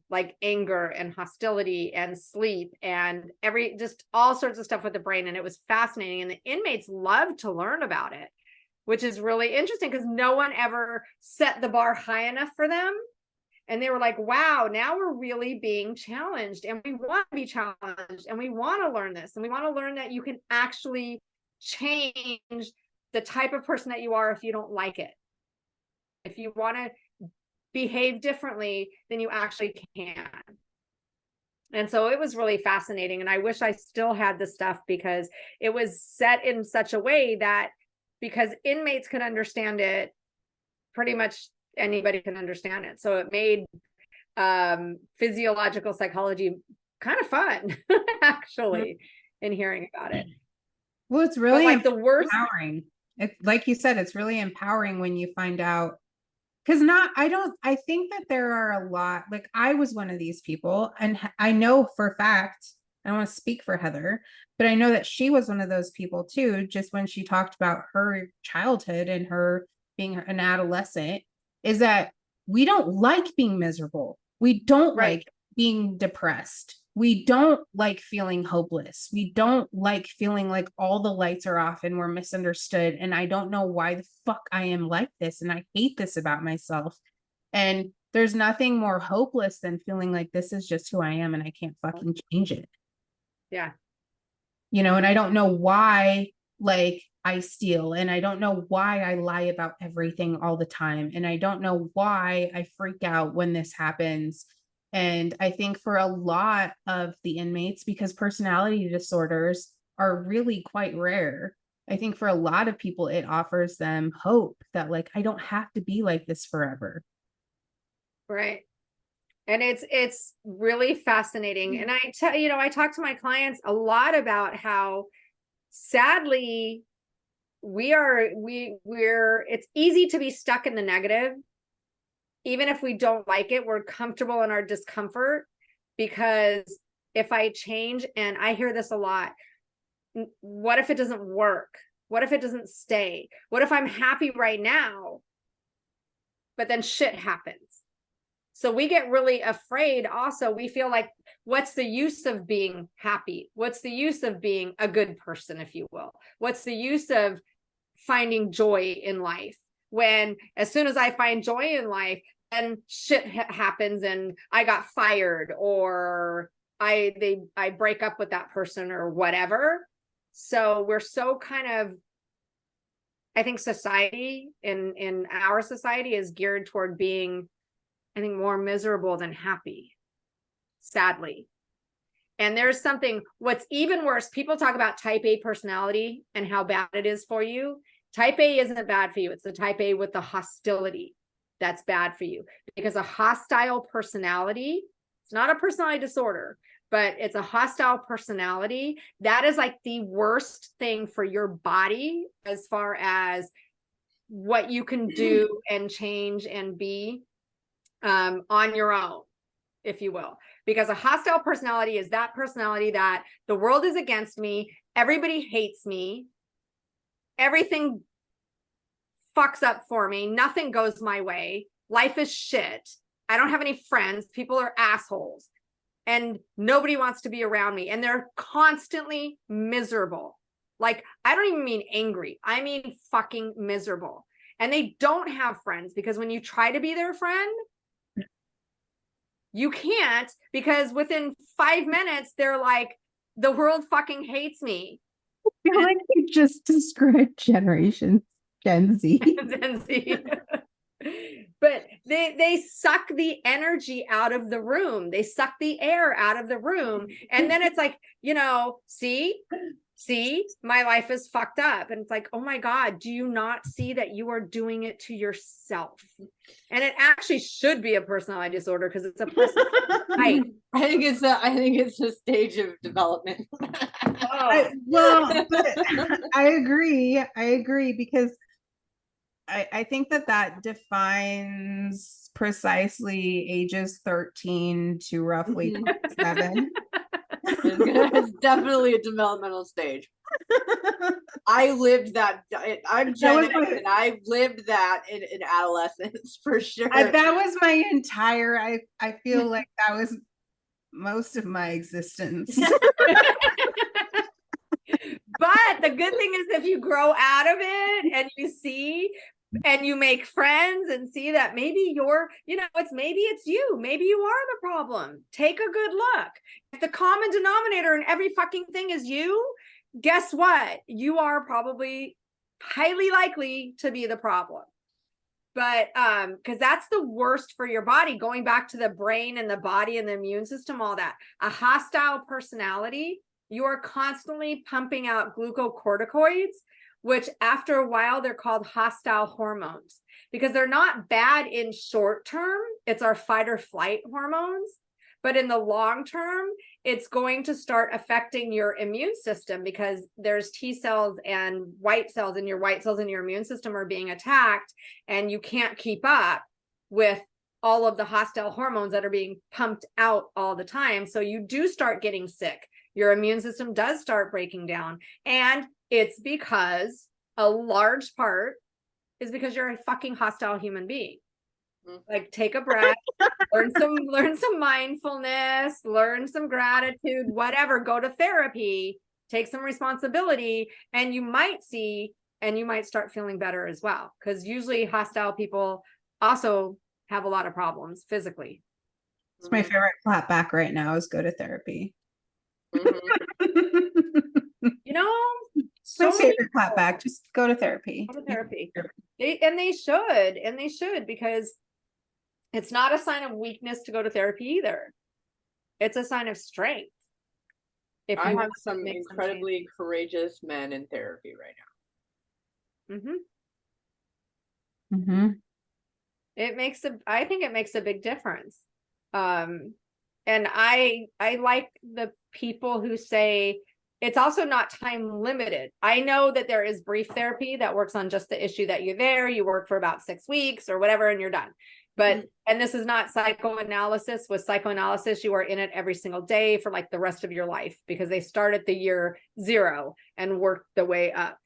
like anger and hostility and sleep and just all sorts of stuff with the brain. And it was fascinating. And the inmates loved to learn about it, which is really interesting because no one ever set the bar high enough for them. And they were like, wow, now we're really being challenged, and we want to be challenged, and we want to learn this, and we want to learn that you can actually change the type of person that you are if you don't like it. If you want to behave differently than you actually can. And so it was really fascinating. And I wish I still had the stuff, because it was set in such a way that because inmates could understand it, pretty much anybody can understand it. So it made physiological psychology kind of fun, actually, in hearing about it. Well, it's really like the worst empowering. It's like you said, it's really empowering when you find out. Because I think that there are a lot, like I was one of these people, and I know for a fact, I don't want to speak for Heather, but I know that she was one of those people too, just when she talked about her childhood and her being an adolescent, is that we don't like being miserable. We don't like being depressed. We don't like feeling hopeless. We don't like feeling like all the lights are off and we're misunderstood. And I don't know why the fuck I am like this. And I hate this about myself. And there's nothing more hopeless than feeling like this is just who I am and I can't fucking change it. Yeah. You know, and I don't know why, like, I steal, and I don't know why I lie about everything all the time. And I don't know why I freak out when this happens. And I think for a lot of the inmates, because personality disorders are really quite rare, I think for a lot of people, it offers them hope that, like, I don't have to be like this forever. Right. And it's really fascinating. And I talk to my clients a lot about how sadly it's easy to be stuck in the negative. Even if we don't like it, we're comfortable in our discomfort, because if I change, and I hear this a lot, what if it doesn't work? What if it doesn't stay? What if I'm happy right now, but then shit happens? So we get really afraid. Also, we feel like, what's the use of being happy? What's the use of being a good person, if you will? What's the use of finding joy in life, when as soon as I find joy in life, then shit happens and I got fired, or I break up with that person or whatever. So we're so kind of, I think society in our society is geared toward being, I think, more miserable than happy, sadly. And there's something, what's even worse, people talk about type A personality and how bad it is for you. Type A isn't bad for you. It's the type A with the hostility that's bad for you, because a hostile personality, it's not a personality disorder, but it's a hostile personality. That is like the worst thing for your body as far as what you can do and change and be on your own, if you will. Because a hostile personality is that personality that the world is against me, everybody hates me, everything fucks up for me, nothing goes my way, life is shit, I don't have any friends, people are assholes, and nobody wants to be around me, and they're constantly miserable. Like, I don't even mean angry, I mean fucking miserable. And they don't have friends, because when you try to be their friend, you can't, because within 5 minutes they're like, the world fucking hates me. I feel like you just described Gen Z. Gen Z. But they suck the energy out of the room. They suck the air out of the room. And then it's like, see, my life is fucked up. And it's like, oh my God, do you not see that you are doing it to yourself? And it actually should be a personality disorder, because it's a personality. I think it's a stage of development. I agree, because I think that defines precisely ages 13 to roughly 27. It's definitely a developmental stage. I lived that. I'm Gen X, and I lived that in adolescence for sure. That was my entire. I feel like that was most of my existence. But the good thing is, if you grow out of it and you see and you make friends and see that maybe it's you, maybe you are the problem, take a good look. If the common denominator in every fucking thing is you, guess what? You are probably highly likely to be the problem. But because that's the worst for your body, going back to the brain and the body and the immune system, all that. A hostile personality, you are constantly pumping out glucocorticoids, which after a while they're called hostile hormones, because they're not bad in short term. It's our fight or flight hormones. But in the long term, it's going to start affecting your immune system, because there's T cells and white cells, and your white cells in your immune system are being attacked, and you can't keep up with all of the hostile hormones that are being pumped out all the time. So you do start getting sick. Your immune system does start breaking down. And it's because a large part is because you're a fucking hostile human being. Like, take a breath, learn some mindfulness, learn some gratitude, whatever, go to therapy, take some responsibility, and you might start feeling better as well. Because usually hostile people also have a lot of problems physically. It's my favorite clap back right now is go to therapy. You know, my favorite clap back, just go to therapy. Go to therapy. They should, because it's not a sign of weakness to go to therapy either. It's a sign of strength. If I have some incredibly courageous men in therapy right now. I think it makes a big difference. And I like the people who say it's also not time limited. I know that there is brief therapy that works on just the issue that you're there. You work for about 6 weeks or whatever, and you're done. But, and this is not psychoanalysis. With psychoanalysis, you are in it every single day for like the rest of your life, because they start at the year 0 and work the way up.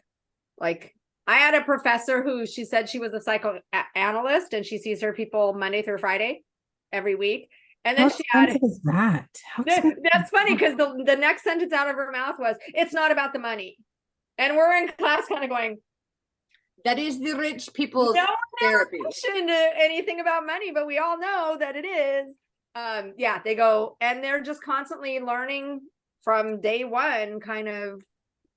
Like, I had a professor who, she said she was a psychoanalyst, and she sees her people Monday through Friday every week. And then How expensive is that? That's funny, because the next sentence out of her mouth was, "It's not about the money." And we're in class kind of going, that is the rich people's therapy. Mentioned anything about money, but we all know that it is. Yeah, they go, and they're just constantly learning from day one, kind of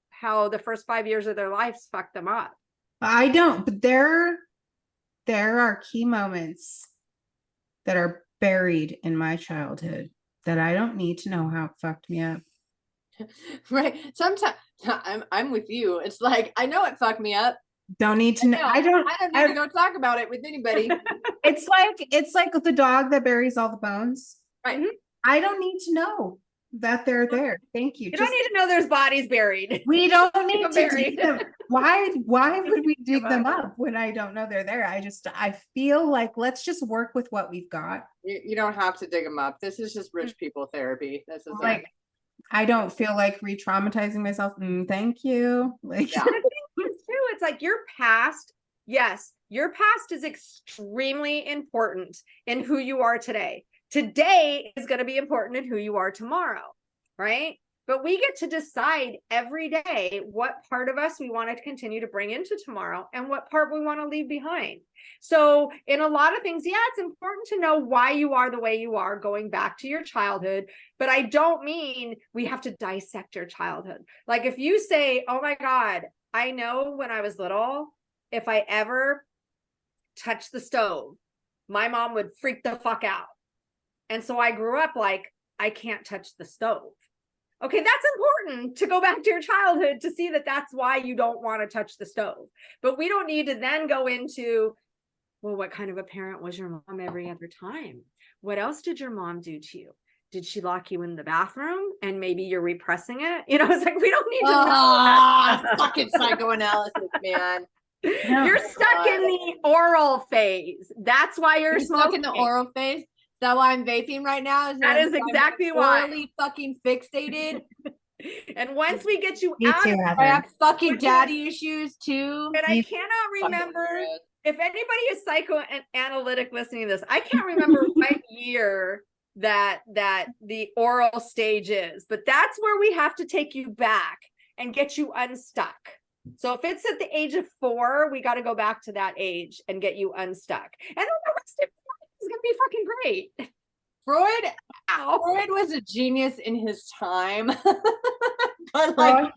how the first 5 years of their lives fucked them up. I don't, but there are key moments that are buried in my childhood that I don't need to know how it fucked me up. Right. Sometimes I'm with you. It's like, I know it fucked me up. Don't need to know. I don't need to go talk about it with anybody. It's like the dog that buries all the bones. Right. I don't need to know that they're there. Thank you. You don't need to know there's bodies buried. We don't need to dig them. Why would we dig them up when I don't know they're there? I feel like, let's just work with what we've got. You don't have to dig them up. This is just rich people therapy. This is like, I don't feel like re-traumatizing myself. Thank you. Like, yeah. It's like your past. Yes, your past is extremely important in who you are today. Today is going to be important in who you are tomorrow, right? But we get to decide every day what part of us we want to continue to bring into tomorrow and what part we want to leave behind. So in a lot of things, yeah, it's important to know why you are the way you are, going back to your childhood. But I don't mean we have to dissect your childhood. Like, if you say, oh my God, I know when I was little, if I ever touched the stove, my mom would freak the fuck out. And so I grew up like, I can't touch the stove. Okay, that's important to go back to your childhood to see that that's why you don't want to touch the stove. But we don't need to then go into, well, what kind of a parent was your mom every other time? What else did your mom do to you? Did she lock you in the bathroom and maybe you're repressing it? You know, it's like, we don't need to know that. Fucking psychoanalysis, man. You're stuck in the oral phase. That's why you're stuck in the oral phase. Is that why I'm vaping right now? That is exactly why. Orally fucking fixated. And once we get you Me out too, of Heather. I have fucking daddy issues too. And I cannot remember if anybody is psychoanalytic listening to this. I can't remember what year that the oral stage is, but that's where we have to take you back and get you unstuck. So if it's at the age of 4, we got to go back to that age and get you unstuck. And then the rest of your life is going to be fucking great. Freud was a genius in his time. But like,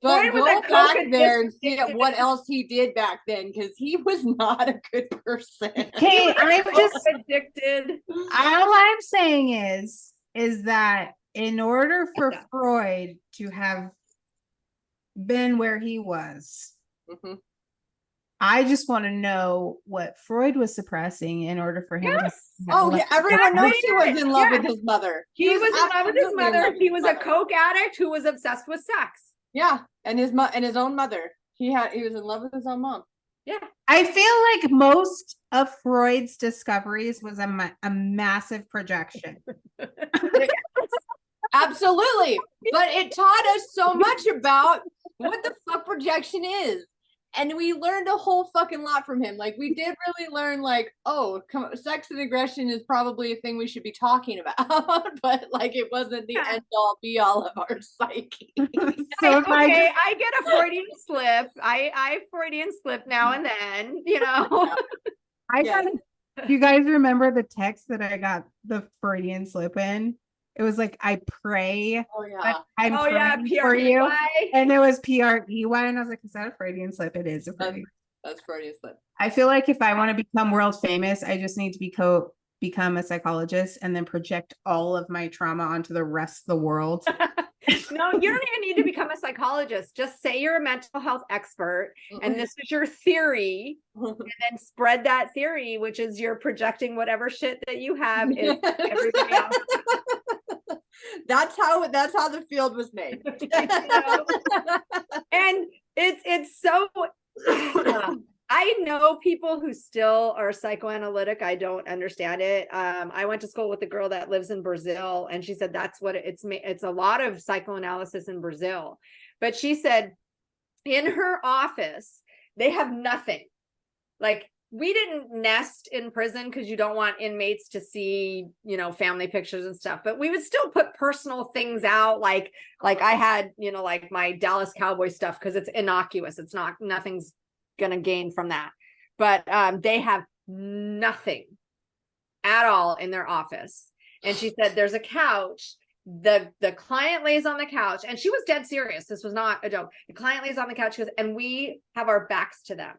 But Freud was go a back coke there and see addicted. what else he did back then, because he was not a good person. Okay, I'm just addicted. all I'm saying is that in order for Yeah. Freud to have been where he was, Mhm. I just want to know what Freud was suppressing in order for him to Yes. Oh yeah, everyone knows he was in love Yeah. with his mother. He was in love with his absolutely in love mother. with He his was a mother. coke addict who was obsessed with sex. Yeah, and his own mother. He was in love with his own mom. Yeah. I feel like most of Freud's discoveries was a massive projection. Absolutely. But it taught us so much about what the fuck projection is. And we learned a whole fucking lot from him. Like, we did really learn, like, oh, sex and aggression is probably a thing we should be talking about. But, like, it wasn't the end all be all of our psyche. So if I Okay, just, I get a Freudian slip. I Freudian slip now and then, you know. I Yes. got, do you guys remember the text that I got the Freudian slip in? It was like, I pray. Oh, yeah. I'm Oh yeah, praying for you. PREY. And it was PREY. And I was like, is that a Freudian slip? It is a Freudian. That's Freudian slip. I feel like if I want to become world famous, I just need to become a psychologist and then project all of my trauma onto the rest of the world. No, you don't even need to become a psychologist. Just say you're a mental health expert and this is your theory, and then spread that theory, which is you're projecting whatever shit that you have is everybody else. That's how the field was made. You know? And it's so I know people who still are psychoanalytic. I don't understand it. I went to school with a girl that lives in Brazil, and she said that's what it's a lot of psychoanalysis in Brazil. But she said in her office, they have nothing. Like, we didn't nest in prison because you don't want inmates to see, you know, family pictures and stuff, but we would still put personal things out. Like I had, you know, like my Dallas Cowboy stuff, because it's innocuous. It's nothing's going to gain from that. But they have nothing at all in their office. And she said, there's a couch. The client lays on the couch, and she was dead serious. This was not a joke. The client lays on the couch, and we have our backs to them.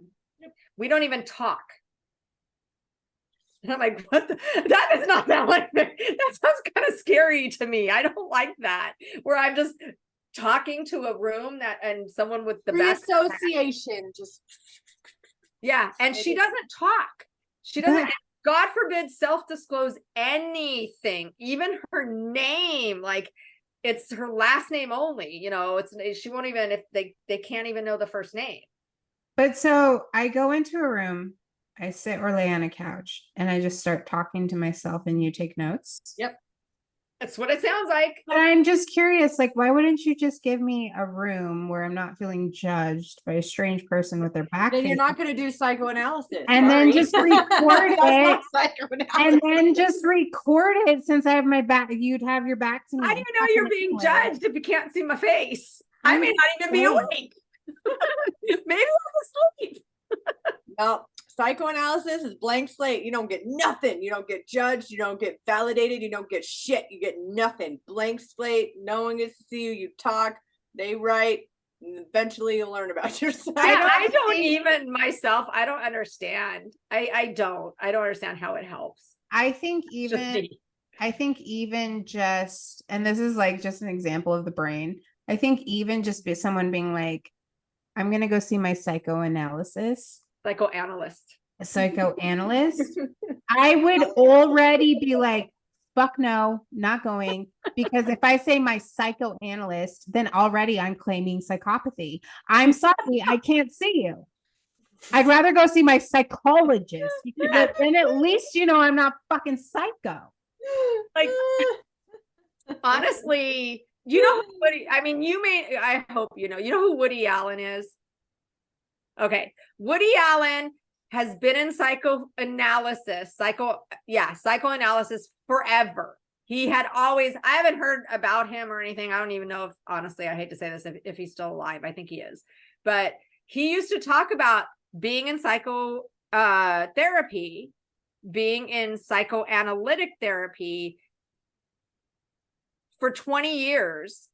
We don't even talk. And I'm like, what? That does not sound like that. That sounds kind of scary to me. I don't like that. Where I'm just talking to a room and someone with the back. Association, just yeah, and she doesn't talk. She doesn't. God forbid self-disclose anything, even her name. Like, it's her last name only. You know, she won't even, if they can't even know the first name. But so I go into a room, I sit or lay on a couch, and I just start talking to myself, and you take notes. Yep. That's what it sounds like. But I'm just curious, like, why wouldn't you just give me a room where I'm not feeling judged by a strange person with their back? then you're not going to do psychoanalysis. And then just record it. That's not psychoanalysis. And then just record it, since I have my back. You'd have your back to me. How do you know you're being judged if you can't see my face? I may not even be awake. Maybe I'm asleep. No, psychoanalysis is blank slate. You don't get nothing. You don't get judged. You don't get validated. You don't get shit. You get nothing. Blank slate. No one gets to see you. You talk. They write. And eventually you'll learn about yourself. I don't even myself. I don't understand. I don't understand how it helps. I think even just, and this is like just an example of the brain. I think even just be someone being like, I'm going to go see my psychoanalyst, I would already be like, fuck no, not going. Because if I say my psychoanalyst, then already I'm claiming psychopathy. I'm sorry, I can't see you. I'd rather go see my psychologist, because then at least, you know, I'm not fucking psycho. Like, honestly, you know who Woody, I mean, I hope you know who Woody Allen is? Okay. Woody Allen has been in psychoanalysis forever. He had always, I haven't heard about him or anything. I don't even know if, honestly, I hate to say this, if he's still alive. I think he is. But he used to talk about being in therapy, being in psychoanalytic therapy for 20 years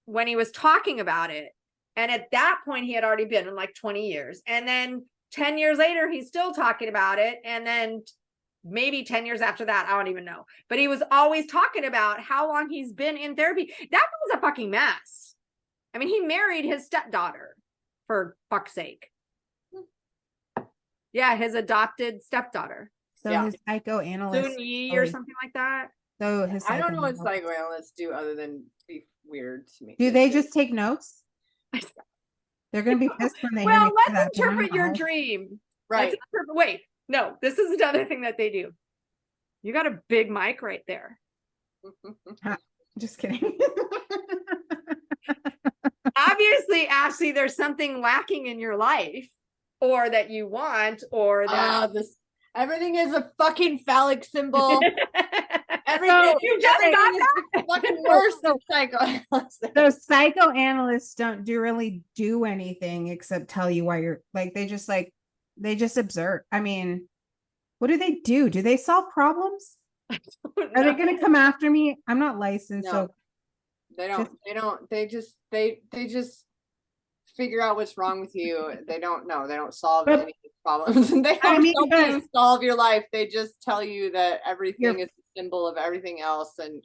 when he was talking about it. And at that point, he had already been in like 20 years. And then 10 years later, he's still talking about it. And then maybe 10 years after that, I don't even know. But he was always talking about how long he's been in therapy. That was a fucking mess. I mean, he married his stepdaughter, for fuck's sake. Yeah, his adopted stepdaughter. So Yeah. his psychoanalyst. Soon Yi or something like that. So his I don't know what psychoanalyst- psychoanalysts do other than be weird to me. Do they just take notes? They're gonna be pissed when they hear Well, me say let's that, but I'm interpret your not. dream. right? Wait, no, this is another thing that they do. You got a big mic right there. Just kidding. Obviously, Ashley, there's something lacking in your life, or that you want, or that This everything is a fucking phallic symbol. Everything you just got is fucking worse than psychoanalysts. Those psychoanalysts don't really do anything except tell you why you're they just observe. I mean, what do they do? Do they solve problems? Are they going to come after me? I'm not licensed, No. so They don't. They just figure out what's wrong with you. They don't solve But- any problems. And they don't help you solve your life. They just tell you that everything is a symbol of everything else, and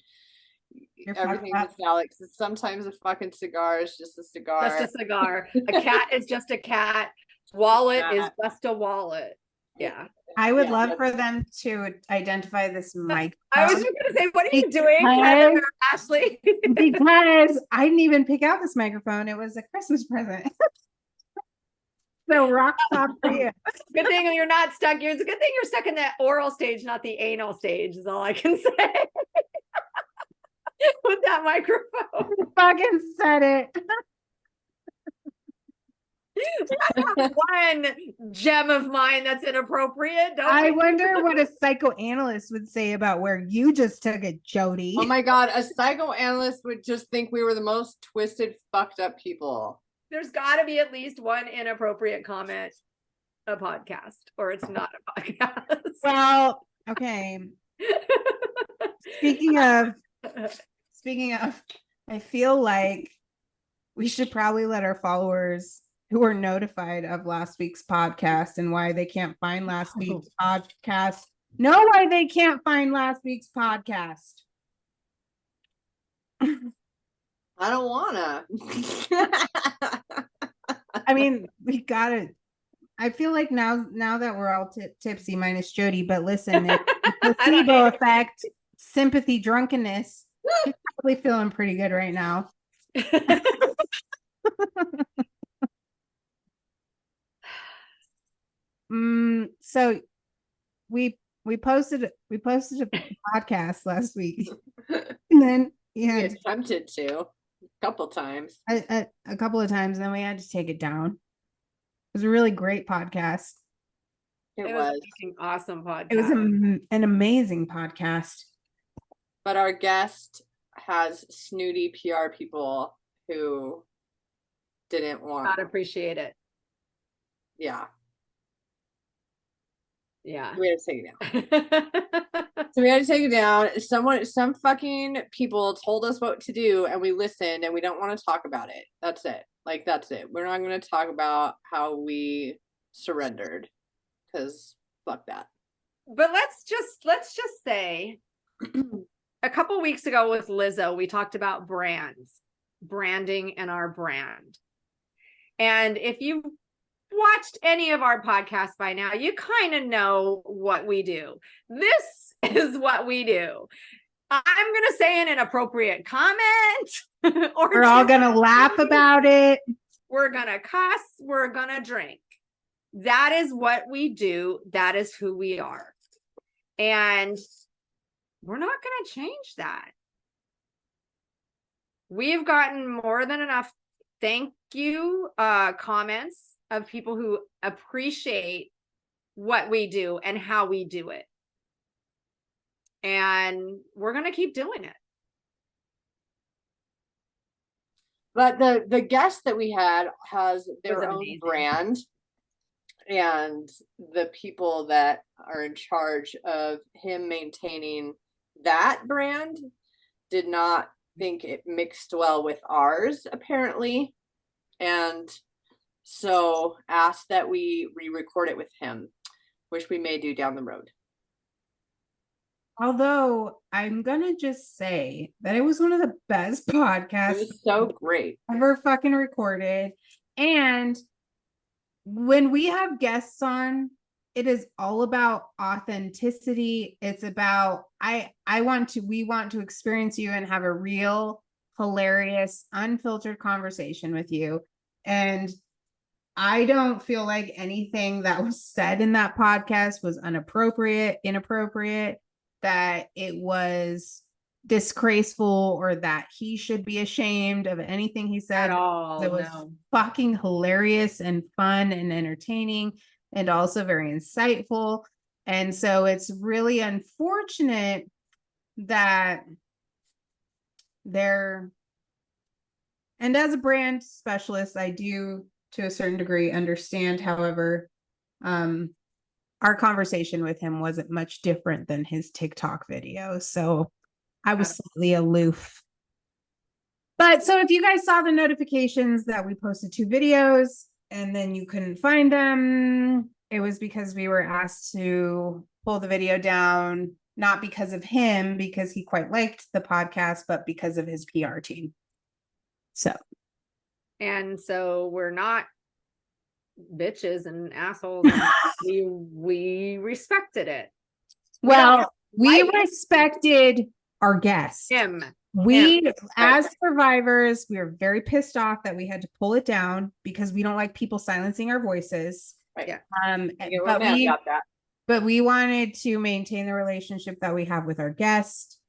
everything is phallic. Sometimes a fucking cigar is just a cigar. Just a cigar. A cat is just a cat. Wallet is Cat. just a wallet. Yeah. I would Yeah. love for them to identify this mic. I was just gonna say, what are you doing, Heather, Ashley? Because I didn't even pick out this microphone. It was a Christmas present. So rock top for you. Good thing you're not stuck. It's a good thing you're stuck in that oral stage, not the anal stage, is all I can say. With that microphone. Fucking said it. One gem of mine that's inappropriate. Don't I you? wonder what a psychoanalyst would say about where you just took it, Jody. Oh my god, a psychoanalyst would just think we were the most twisted, fucked up people. There's got to be at least one inappropriate comment a podcast, or it's not a podcast. Well, okay. Speaking of, I feel like we should probably let our followers who are notified of last week's podcast and why they can't find last week's podcast know why they can't find last week's podcast. I don't wanna. I mean, we gotta. I feel like now that we're all tipsy minus Jody, but listen, it's the placebo effect, sympathy, drunkenness. She's probably feeling pretty good right now. So we posted a podcast last week, and then We attempted to a couple times. a couple of times, and then we had to take it down. It was a really great podcast. It It was. was a fucking awesome podcast. It was an amazing podcast. But our guest has snooty PR people who didn't want. not appreciate it. Yeah, Yeah. we had to take it down. So we had to take it down. Some fucking people told us what to do, and we listened, and we don't want to talk about it. That's it. Like, that's it. We're not going to talk about how we surrendered, because fuck that. But let's just say a couple weeks ago with Lizzo, we talked about branding and our brand. And if you've watched any of our podcasts by now, you kind of know what we do. This is what we do. I'm going to say an inappropriate comment. Or We're all gonna laugh about it. We're going to cuss. We're going to drink. That is what we do. That is who we are. And we're not going to change that. We've gotten more than enough thank you comments of people who appreciate what we do and how we do it. And we're going to keep doing it. But the guest that we had has their own amazing. brand, and the people that are in charge of him maintaining that brand did not think it mixed well with ours, apparently. and so asked that we re-record it with him, which we may do down the road. Although I'm gonna just say that it was one of the best podcasts It was so great. ever fucking recorded. And when we have guests on, it is all about authenticity. It's about we want to experience you and have a real, hilarious, unfiltered conversation with you. And I don't feel like anything that was said in that podcast was inappropriate, that it was disgraceful, or that he should be ashamed of anything he said. At all. It was No. fucking hilarious and fun and entertaining, and also very insightful. And so it's really unfortunate that and as a brand specialist, I do to a certain degree understand, however, our conversation with him wasn't much different than his TikTok video. So I was slightly aloof. But so if you guys saw the notifications that we posted 2 videos and then you couldn't find them, it was because we were asked to pull the video down, not because of him, because he quite liked the podcast, but because of his PR team. And so we're not bitches and assholes. And we respected it. Well, we respected our guests. Him. As survivors, we were very pissed off that we had to pull it down because we don't like people silencing our voices. Right. Yeah. But we wanted to maintain the relationship that we have with our guest,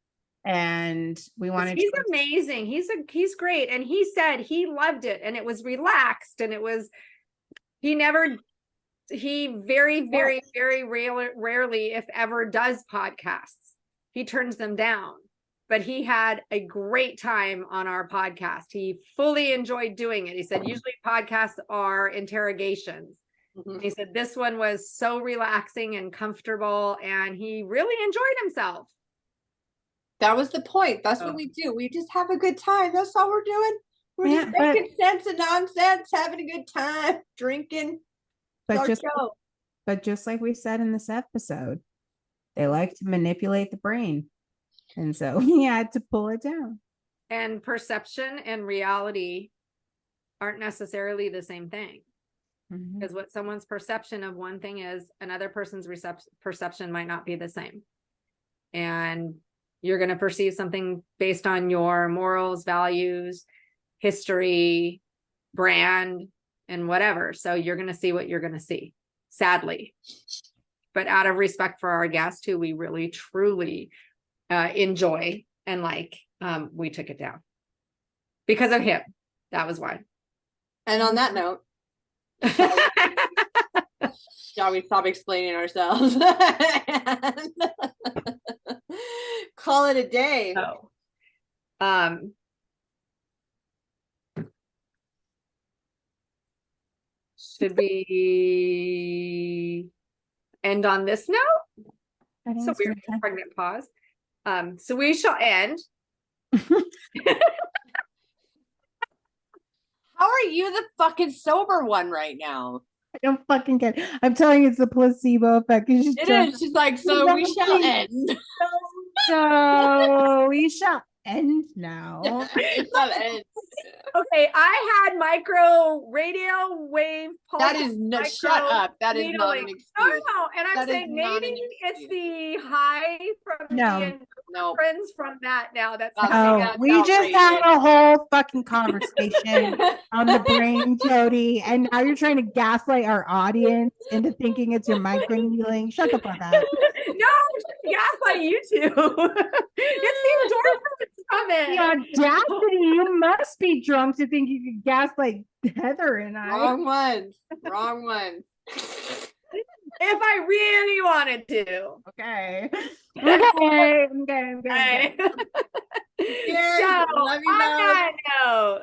and we wanted. He's amazing. He's great, and he said he loved it, and it was relaxed, and it was. He very, very, very rarely, if ever, does podcasts. He turns them down. But he had a great time on our podcast. He fully enjoyed doing it. He said, usually podcasts are interrogations. Mm-hmm. He said, this one was so relaxing and comfortable, and he really enjoyed himself. That was the point. That's what we do. We just have a good time. That's all we're doing. We're just making sense of nonsense, having a good time, drinking. But just like we said in this episode, they like to manipulate the brain. And so we had to pull it down. And perception and reality aren't necessarily the same thing. Mm-hmm. Because what someone's perception of one thing is, another person's perception might not be the same. And you're going to perceive something based on your morals, values, history, brand, and whatever. So you're going to see what you're going to see, sadly. But out of respect for our guest, who we really, truly enjoy and like, we took it down because of him. That was why. And on that note, shall we stop explaining ourselves? Call it a day. Should we end on this note? So we're in a pregnant pause. So we shall end. How are you the fucking sober one right now? I don't fucking get it. I'm telling you, it's the placebo effect. It is. She's like, so we shall end. So we shall end now. It shall end. Okay, I had micro radio wave pulse. That is no, shut up. That is not an excuse. No, and I'm saying maybe it's the high from the friends from that now. That's we just had a whole fucking conversation on the brain, Jody, and now you're trying to gaslight our audience into thinking it's your microneedling. Shut the fuck up. No, gaslight you two. It's the endorphins from it. The audacity! You must be drunk to think you could gaslight Heather and I. Wrong one. Wrong one. If I really wanted to. Okay. Okay. Cheers. So, Love you, on that note,